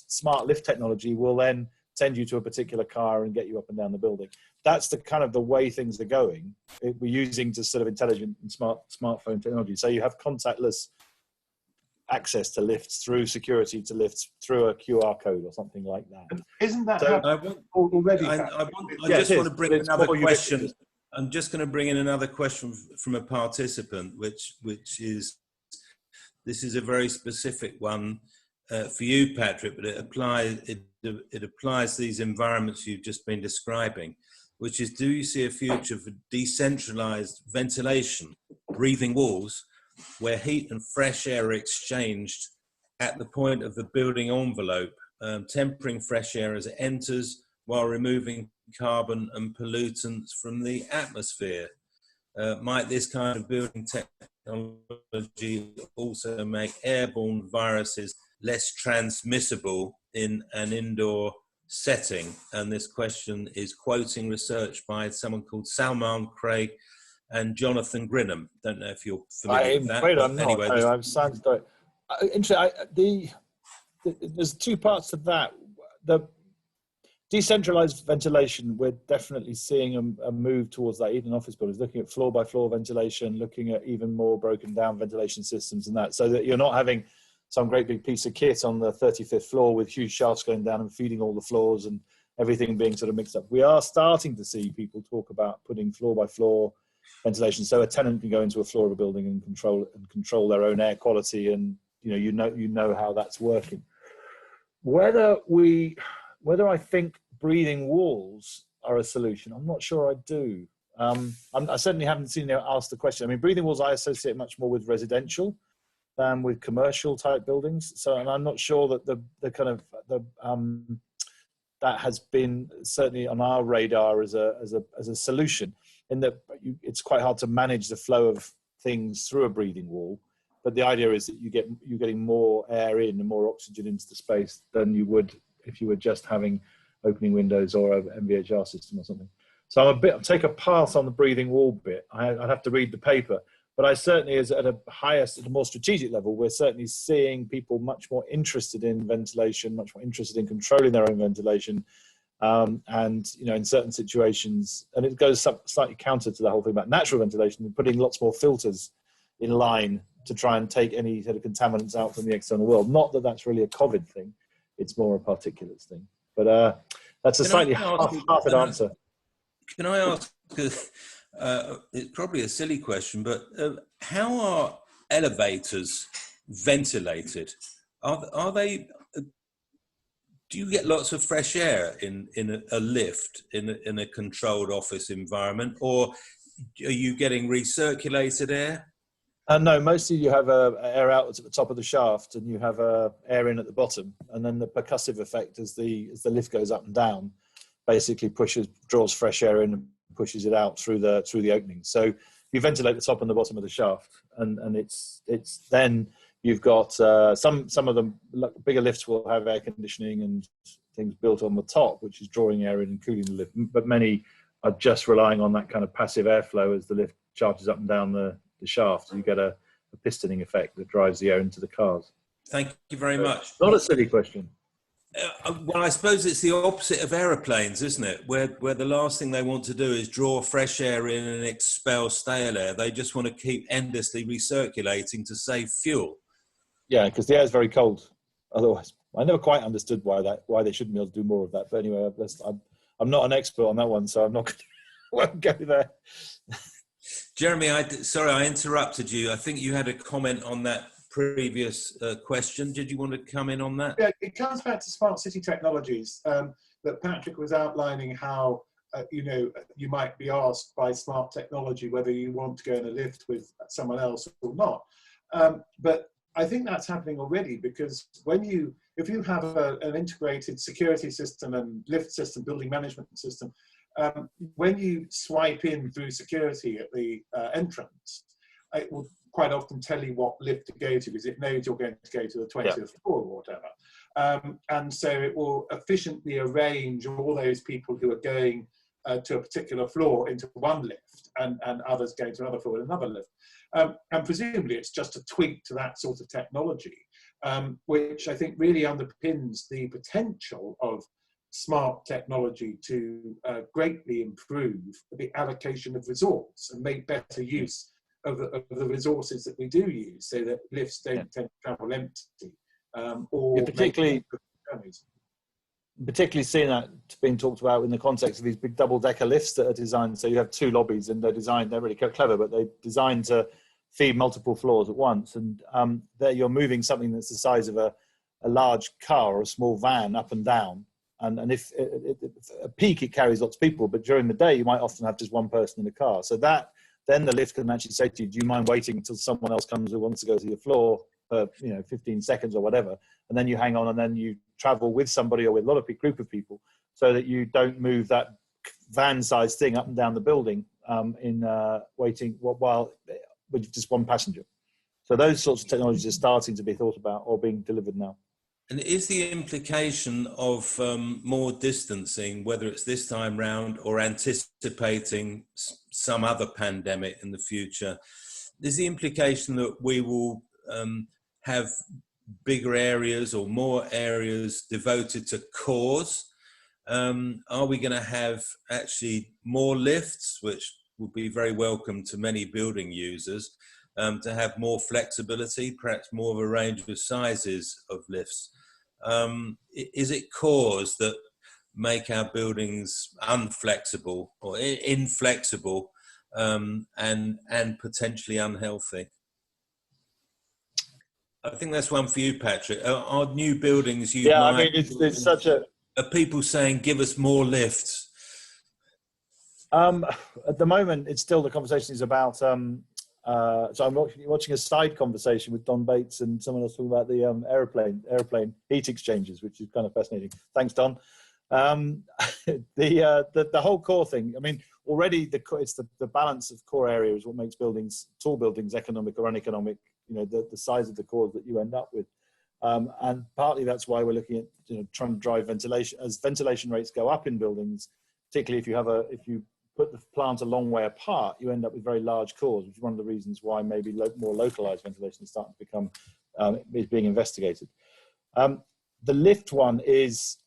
smart lift technology will then send you to a particular car and get you up and down the building. That's the kind of the way things are going. We're using just sort of intelligent and smartphone technology. So you have contactless access to lifts, through security to lifts through a QR code or something like that. Isn't that already? I just want to bring in another question. I'm just going to bring in another question from a participant, which is, this is a very specific one for you, Patrick, but it applies to these environments you've just been describing, which is, do you see a future for decentralized ventilation, breathing walls, where heat and fresh air are exchanged at the point of the building envelope, tempering fresh air as it enters while removing carbon and pollutants from the atmosphere? Might this kind of building technology also make airborne viruses less transmissible in an indoor setting? And this question is quoting research by someone called Salman Craig and Jonathan Grinham. Don't know if you're familiar with that. I'm not. Anyway, there's two parts to that. The decentralized ventilation, we're definitely seeing a move towards that, even in office buildings, looking at floor by floor ventilation, looking at even more broken down ventilation systems and that, so that you're not having some great big piece of kit on the 35th floor with huge shafts going down and feeding all the floors and everything being sort of mixed up. We are starting to see people talk about putting floor by floor ventilation, so a tenant can go into a floor of a building and control their own air quality, and you know how that's working. Whether I think breathing walls are a solution, I'm not sure I do. I certainly haven't seen you ask the question. I mean, breathing walls I associate much more with residential than with commercial type buildings. So, and I'm not sure that that has been certainly on our radar as a solution, in that it's quite hard to manage the flow of things through a breathing wall. But the idea is that you're getting more air in and more oxygen into the space than you would if you were just having opening windows or an MVHR system or something. So I'll take a pass on the breathing wall bit. I'd have to read the paper, but I certainly, at a more strategic level, we're certainly seeing people much more interested in ventilation, much more interested in controlling their own ventilation, and in certain situations, and it goes slightly counter to the whole thing about natural ventilation and putting lots more filters in line to try and take any sort of contaminants out from the external world. Not that that's really a COVID thing; it's more a particulates thing. But that's a slightly half-hearted answer. Can I ask? It's probably a silly question, but how are elevators ventilated? Are they? Do you get lots of fresh air in a lift in a controlled office environment, or are you getting recirculated air? No, mostly you have air out at the top of the shaft, and you have air in at the bottom, and then the percussive effect as the lift goes up and down, basically draws fresh air in and pushes it out through the opening. So you ventilate the top and the bottom of the shaft, and it's then you've got some of them bigger lifts will have air conditioning and things built on the top, which is drawing air in and cooling the lift. But many are just relying on that kind of passive airflow as the lift charges up and down the shaft. You get a pistoning effect that drives the air into the cars. Thank you very much. Not a silly question. Well, I suppose it's the opposite of aeroplanes, isn't it? Where the last thing they want to do is draw fresh air in and expel stale air. They just want to keep endlessly recirculating to save fuel. Yeah, because the air is very cold. Otherwise, I never quite understood why they shouldn't be able to do more of that. But anyway, I'm not an expert on that one, so I'm not won't go there. Jeremy, sorry I interrupted you. I think you had a comment on that previous question. Did you want to come in on that? Yeah, it comes back to smart city technologies that Patrick was outlining how, you might be asked by smart technology whether you want to go in a lift with someone else or not. But I think that's happening already, because if you have an integrated security system and lift system, building management system, when you swipe in through security at the entrance, it will quite often tell you what lift to go to, because it knows you're going to go to the 20th floor or whatever. And so it will efficiently arrange all those people who are going to a particular floor into one lift and others going to another floor in another lift. And presumably it's just a tweak to that sort of technology, which I think really underpins the potential of smart technology to greatly improve the allocation of resource and make better use of the resources that we do use, so that lifts don't tend to travel empty. Particularly seeing that being talked about in the context of these big double-decker lifts that are designed, so you have two lobbies and they're really clever, but they're designed to feed multiple floors at once, and there you're moving something that's the size of a large car or a small van up and down, and if at peak it carries lots of people, but during the day you might often have just one person in the car, so that then the lift can actually say to you, do you mind waiting until someone else comes who wants to go to your floor for 15 seconds or whatever, and then you hang on and then you travel with somebody or with a lot of group of people, so that you don't move that van-sized thing up and down the building waiting while with just one passenger. So those sorts of technologies are starting to be thought about or being delivered now. And is the implication of more distancing, whether it's this time round or anticipating some other pandemic in the future, is the implication that we will have bigger areas or more areas devoted to cores? Are we going to have actually more lifts, which would be very welcome to many building users, to have more flexibility, perhaps more of a range of sizes of lifts? Is it cores that make our buildings unflexible or inflexible and potentially unhealthy? I think that's one for you, Patrick. Are new buildings it's such a... Are people saying, give us more lifts? At the moment, it's still the conversation is about... so I'm watching a side conversation with Don Bates and someone else talking about the airplane heat exchangers, which is kind of fascinating. Thanks, Don. The whole core thing. I mean, already it's the balance of core area is what makes tall buildings, economic or uneconomic. The size of the cores that you end up with, and partly that's why we're looking at trying to drive ventilation. As ventilation rates go up in buildings, particularly if you put the plant a long way apart, you end up with very large cores, which is one of the reasons why maybe more localized ventilation is starting to become is being investigated. The lift one it's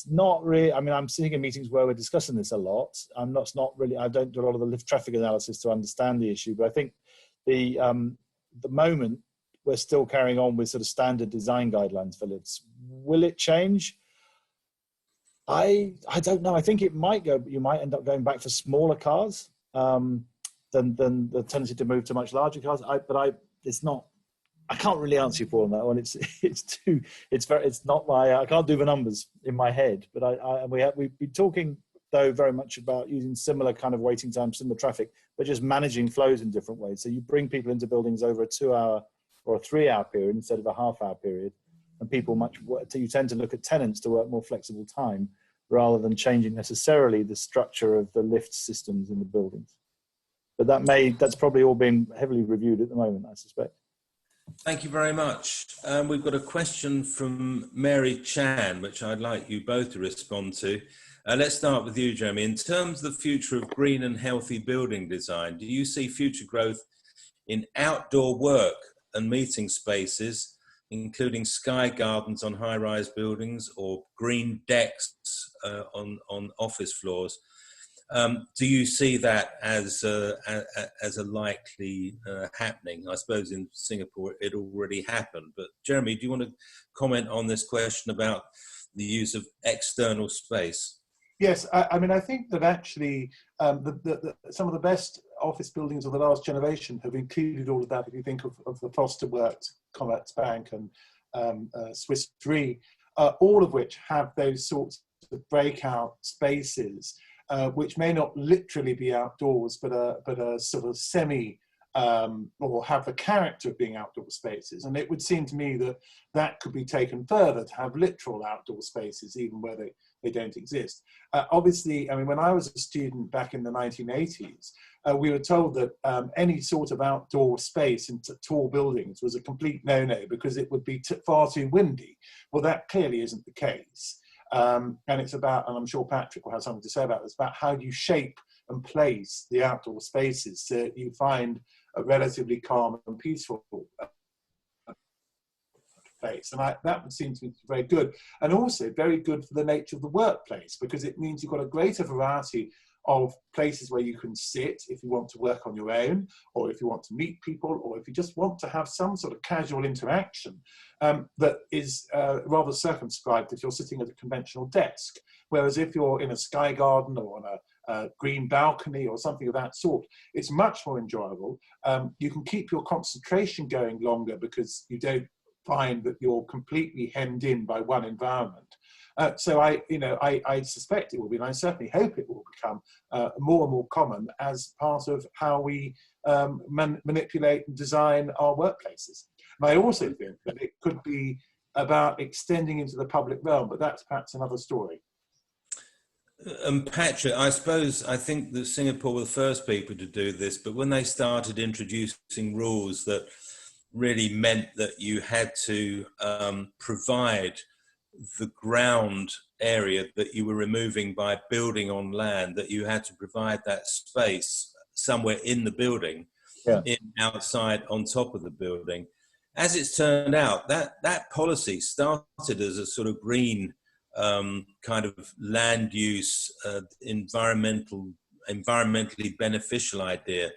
not really. I mean, I'm sitting in meetings where we're discussing this a lot. I don't do a lot of the lift traffic analysis to understand the issue, but I think the moment we're still carrying on with sort of standard design guidelines for lifts. Will it change? I don't know. I think it might go. You might end up going back for smaller cars than the tendency to move to much larger cars. It's not. I can't really answer you for on that one. It's not my. I can't do the numbers in my head. But we've been talking though very much about using similar kind of waiting times, similar traffic, but just managing flows in different ways. So you bring people into buildings over a 2-hour or a 3-hour period instead of a half-hour period, and you tend to look at tenants to work more flexible time rather than changing necessarily the structure of the lift systems in the buildings. But that's probably all being heavily reviewed at the moment, I suspect. Thank you very much. We've got a question from Mary Chan, which I'd like you both to respond to. Let's start with you, Jeremy. In terms of the future of green and healthy building design, do you see future growth in outdoor work and meeting spaces, including sky gardens on high-rise buildings or green decks on office floors. Do you see that as a likely happening? I suppose in Singapore it already happened, but Jeremy, do you want to comment on this question about the use of external space? Yes, I mean, I think that actually some of the best office buildings of the last generation have included all of that. If you think of the Foster Works, Commerzbank and Swiss Re, all of which have those sorts of breakout spaces, which may not literally be outdoors, but a sort of semi or have the character of being outdoor spaces. And it would seem to me that that could be taken further to have literal outdoor spaces, even where they don't exist. Obviously, I mean, when I was a student back in the 1980s, we were told that any sort of outdoor space in tall buildings was a complete no-no because it would be far too windy. Well, that clearly isn't the case. And it's about, and I'm sure Patrick will have something to say about this, about how you shape and place the outdoor spaces so that you find a relatively calm and peaceful place. And that would seem to me very good. And also very good for the nature of the workplace, because it means you've got a greater variety of places where you can sit if you want to work on your own, or if you want to meet people, or if you just want to have some sort of casual interaction that is rather circumscribed if you're sitting at a conventional desk. Whereas if you're in a sky garden or on a green balcony or something of that sort, it's much more enjoyable. You can keep your concentration going longer because you don't find that you're completely hemmed in by one environment. So I suspect it will be, and I certainly hope it will become more and more common as part of how we manipulate and design our workplaces. And I also think that it could be about extending into the public realm, but that's perhaps another story. Patrick, I think that Singapore were the first people to do this, but when they started introducing rules that really meant that you had to provide the ground area that you were removing by building on land, that you had to provide that space somewhere in the building, outside on top of the building. As it's turned out, that policy started as a sort of green kind of land use, environmentally beneficial idea.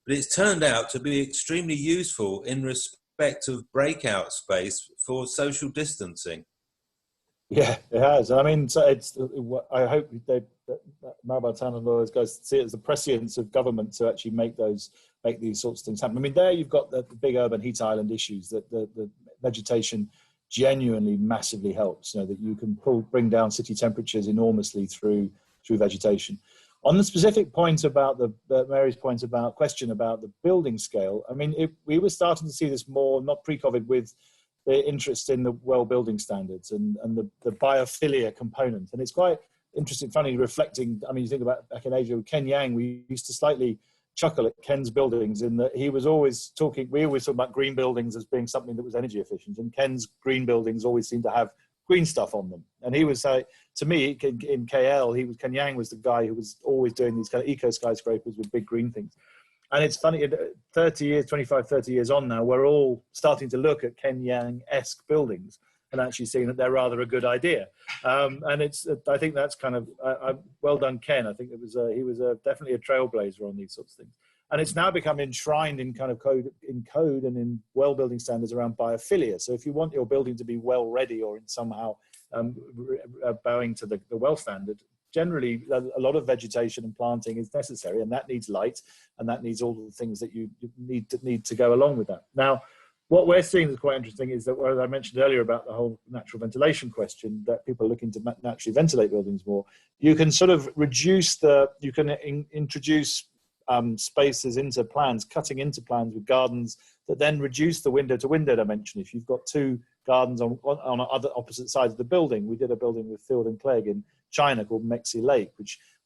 But it's turned out to be extremely useful in respect of breakout space for social distancing. Yeah, it has. I mean, so I hope that mobile town and lawyers guys see it as the prescience of government to actually make these sorts of things happen. I mean, there you've got the big urban heat island issues that the vegetation genuinely massively helps. You know, that you can bring down city temperatures enormously through vegetation. On the specific point about Mary's point about the building scale, I mean, we were starting to see this more, not pre-COVID, with the interest in the well building standards and the biophilia component. And it's quite interesting, funny, reflecting. I mean, you think about back in Asia with Ken Yang, we used to slightly chuckle at Ken's buildings in that we always talk about green buildings as being something that was energy efficient, and Ken's green buildings always seemed to have green stuff on them. And he was, to me, in KL, Ken Yang was the guy who was always doing these kind of eco skyscrapers with big green things. And it's funny, 30 years on now, we're all starting to look at Ken Yang-esque buildings and actually seeing that they're rather a good idea. And I think that's kind of, well done, Ken. I think he was definitely a trailblazer on these sorts of things. And it's now become enshrined in kind of code and in well building standards around biophilia. So if you want your building to be well ready or in somehow bowing to the well standard, generally a lot of vegetation and planting is necessary, and that needs light, and that needs all the things that you need to go along with that. Now, what we're seeing is quite interesting is that, as I mentioned earlier about the whole natural ventilation question, that people are looking to naturally ventilate buildings more. You can sort of introduce spaces into plans, cutting into plans with gardens that then reduce the window to window dimension. If you've got two gardens on other opposite sides of the building, we did a building with Field and Clegg in China called Mexi Lake,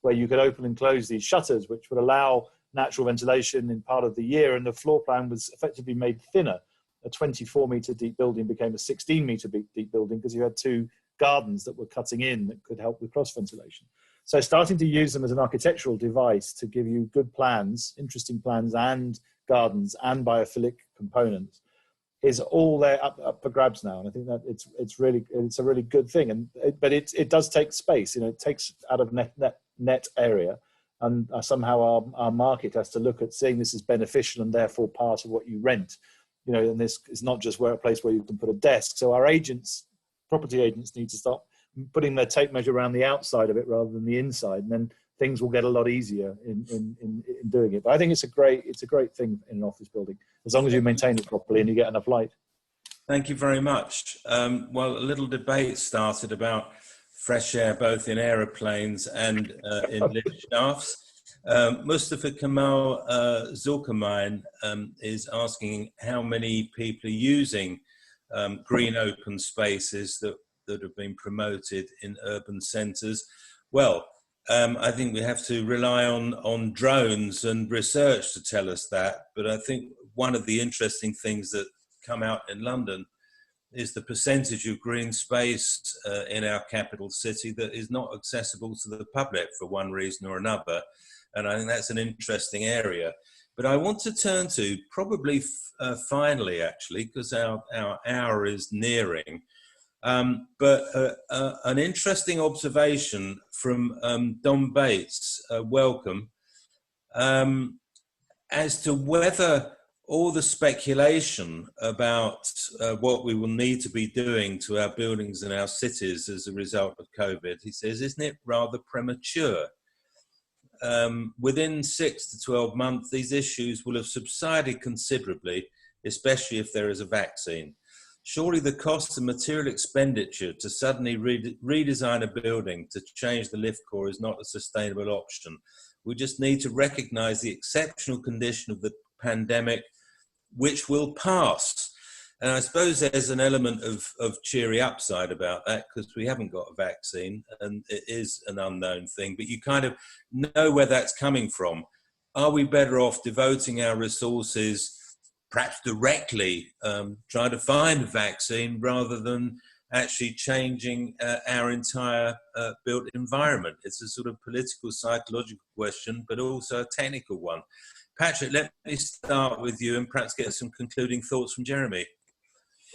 where you could open and close these shutters, which would allow natural ventilation in part of the year, and the floor plan was effectively made thinner. A 24-meter deep building became a 16-meter deep building because you had two gardens that were cutting in that could help with cross ventilation. So starting to use them as an architectural device to give you good plans, interesting plans, and gardens and biophilic components is all there up for grabs now, and I think that it's a really good thing. But it does take space, you know, it takes out of net area, and somehow our market has to look at seeing this as beneficial and therefore part of what you rent, you know. And this is not just a place where you can put a desk. So our property agents, need to stop putting their tape measure around the outside of it rather than the inside, and then things will get a lot easier in doing it. But I think it's a great thing in an office building, as long as you maintain it properly and you get enough light. Thank you very much. Well, a little debate started about fresh air, both in aeroplanes and in lift shafts. Mustafa Kemal Zulkarnain is asking how many people are using green open spaces that have been promoted in urban centres. Well, I think we have to rely on drones and research to tell us that. But I think one of the interesting things that come out in London is the percentage of green space in our capital city that is not accessible to the public for one reason or another. And I think that's an interesting area. But I want to turn to probably finally, actually, because our hour is nearing, but an interesting observation from Don Bates, welcome, as to whether all the speculation about what we will need to be doing to our buildings and our cities as a result of COVID, he says, isn't it rather premature? Within 6 to 12 months, these issues will have subsided considerably, especially if there is a vaccine. Surely the cost of material expenditure to suddenly redesign a building to change the lift core is not a sustainable option. We just need to recognize the exceptional condition of the pandemic, which will pass. And I suppose there's an element of cheery upside about that, because we haven't got a vaccine and it is an unknown thing, but you kind of know where that's coming from. Are we better off devoting our resources perhaps directly trying to find a vaccine rather than actually changing our entire built environment? It's a sort of political, psychological question, but also a technical one. Patrick, let me start with you and perhaps get some concluding thoughts from Jeremy.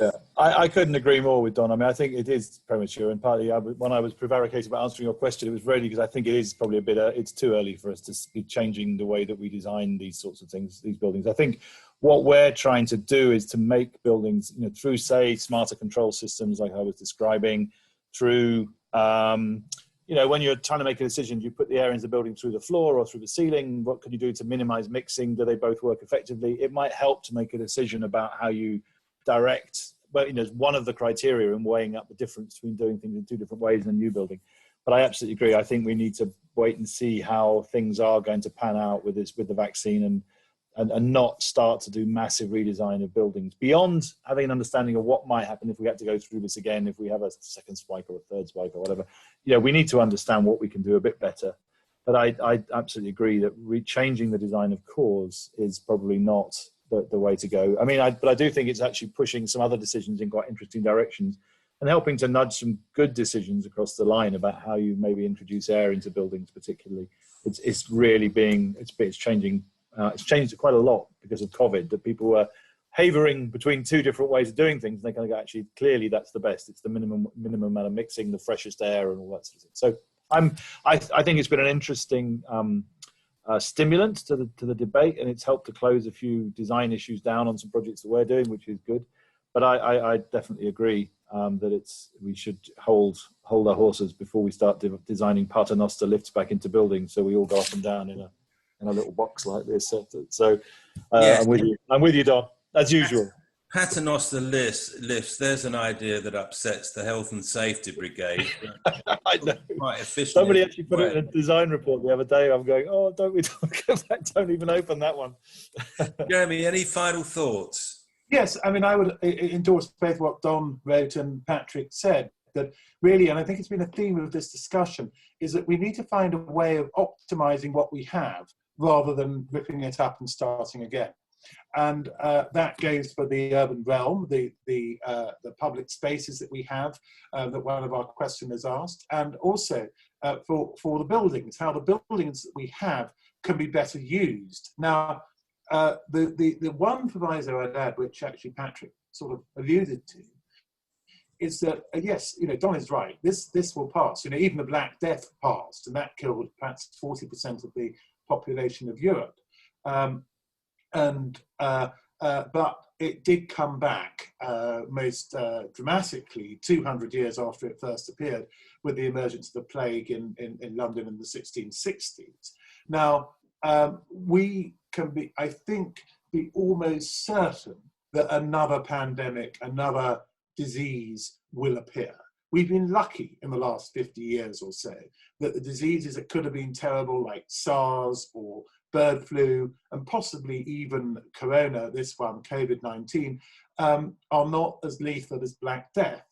Yeah, I couldn't agree more with Don. I mean, I think it is premature, and partly when I was prevaricated about answering your question, it was really because I think it is probably a bit, it's too early for us to be changing the way that we design these sorts of things, these buildings. I think what we're trying to do is to make buildings, you know, through, say, smarter control systems like I was describing, through, you know, when you're trying to make a decision, you put the air into the building through the floor or through the ceiling. What can you do to minimize mixing? Do they both work effectively? It might help to make a decision about how you direct, but you know, one of the criteria in weighing up the difference between doing things in two different ways in a new building. But I absolutely agree. I think we need to wait and see how things are going to pan out with this, with the vaccine, and not start to do massive redesign of buildings beyond having an understanding of what might happen if we had to go through this again, if we have a second spike or a third spike or whatever. You know, we need to understand what we can do a bit better. But I absolutely agree that changing the design of cores is probably not the way to go. I mean, but I do think it's actually pushing some other decisions in quite interesting directions and helping to nudge some good decisions across the line about how you maybe introduce air into buildings particularly. It's really it's changing. It's changed quite a lot because of COVID, that people were havering between two different ways of doing things. And they kind of go, actually, clearly that's the best. It's the minimum amount of mixing, the freshest air and all that sort of thing. So I think it's been an interesting stimulant to the debate, and it's helped to close a few design issues down on some projects that we're doing, which is good. But I definitely agree that we should hold our horses before we start designing paternoster lifts back into buildings, so we all go up and down in a little box like this. So yes. I'm with you, Don, as usual. Paternoster lifts, there's an idea that upsets the health and safety brigade. I know. Quite efficient. Somebody actually put it in a design report the other day. I'm going, oh, don't even open that one. Jeremy, any final thoughts? Yes, I mean, I would endorse both what Don wrote and Patrick said, that really, and I think it's been a theme of this discussion, is that we need to find a way of optimizing what we have rather than ripping it up and starting again. And that goes for the urban realm, the public spaces that we have, that one of our questioners asked, and also for the buildings, how the buildings that we have can be better used. Now, the one proviso I'd add, which actually Patrick sort of alluded to, is that yes, Don is right. This will pass. Even the Black Death passed, and that killed perhaps 40% of the population of Europe. But it did come back most dramatically 200 years after it first appeared, with the emergence of the plague in London in the 1660s. Now, we can be, I think, be almost certain that another pandemic, another disease will appear. We've been lucky in the last 50 years or so that the diseases that could have been terrible, like SARS or bird flu, and possibly even corona, this one, COVID-19, are not as lethal as Black Death.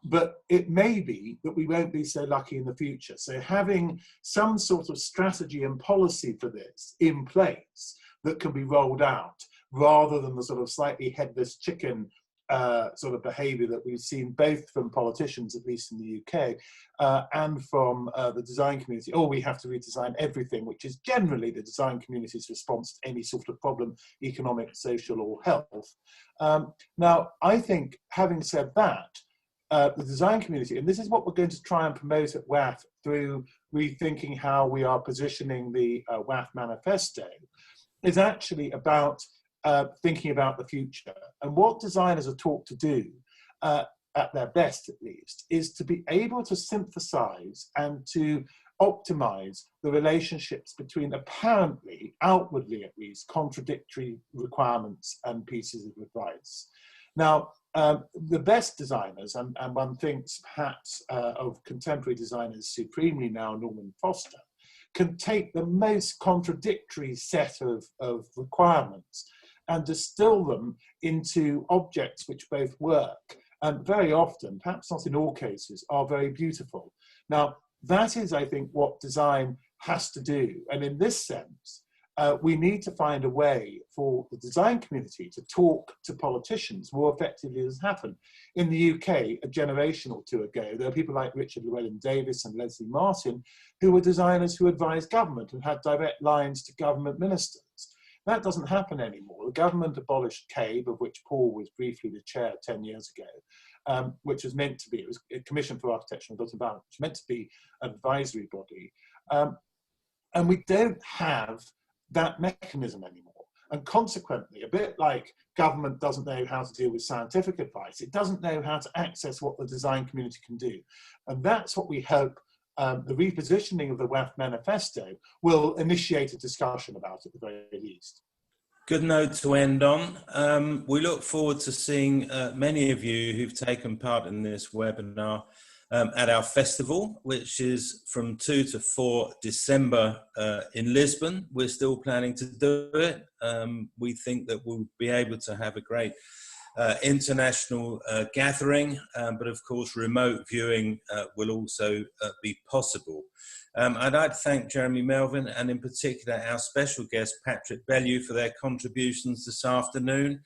But it may be that we won't be so lucky in the future. So having some sort of strategy and policy for this in place that can be rolled out, rather than the sort of slightly headless chicken sort of behaviour that we've seen both from politicians, at least in the UK, and from the design community. Oh, we have to redesign everything, which is generally the design community's response to any sort of problem, economic, social or health. Now, I think, having said that, the design community, and this is what we're going to try and promote at WAF through rethinking how we are positioning the WAF manifesto, is actually about thinking about the future. And what designers are taught to do, at their best at least, is to be able to synthesize and to optimize the relationships between apparently, outwardly at least, contradictory requirements and pieces of advice. Now, the best designers, and one thinks perhaps of contemporary designers supremely now, Norman Foster, can take the most contradictory set of requirements and distill them into objects which both work and very often, perhaps not in all cases, are very beautiful. Now, that is, I think, what design has to do. And in this sense, we need to find a way for the design community to talk to politicians more effectively than has happened. In the UK, a generation or two ago, there were people like Richard Llewellyn-Davies and Leslie Martin, who were designers who advised government and had direct lines to government ministers. That doesn't happen anymore. The government abolished CABE, of which Paul was briefly the chair 10 years ago, which was meant to be, it was a Commission for Architecture and Built Environment, which was meant to be an advisory body. And we don't have that mechanism anymore. And consequently, a bit like government doesn't know how to deal with scientific advice, it doesn't know how to access what the design community can do. And that's what we hope the repositioning of the WAF manifesto will initiate a discussion about at the very least. Good note to end on. We look forward to seeing many of you who've taken part in this webinar at our festival, which is from 2 to 4 December in Lisbon. We're still planning to do it. We think that we'll be able to have a great international gathering, but of course remote viewing will also be possible. I'd like to thank Jeremy Melvin and in particular our special guest Patrick Bellew for their contributions this afternoon.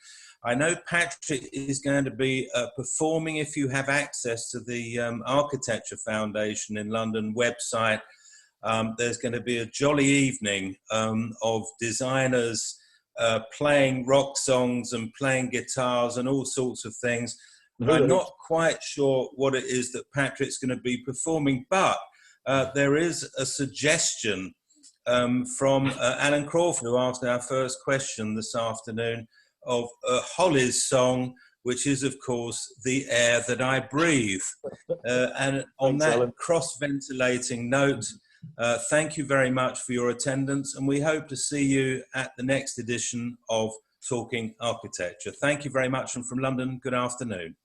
I know Patrick is going to be performing, if you have access to the Architecture Foundation in London website. There's going to be a jolly evening of designers playing rock songs and playing guitars and all sorts of things. I'm not quite sure what it is that Patrick's going to be performing, but there is a suggestion from Alan Crawford, who asked our first question this afternoon, of Holly's song, which is, of course, The Air That I Breathe. And on that cross-ventilating note, thank you very much for your attendance, and we hope to see you at the next edition of Talking Architecture. Thank you very much, and from London, good afternoon.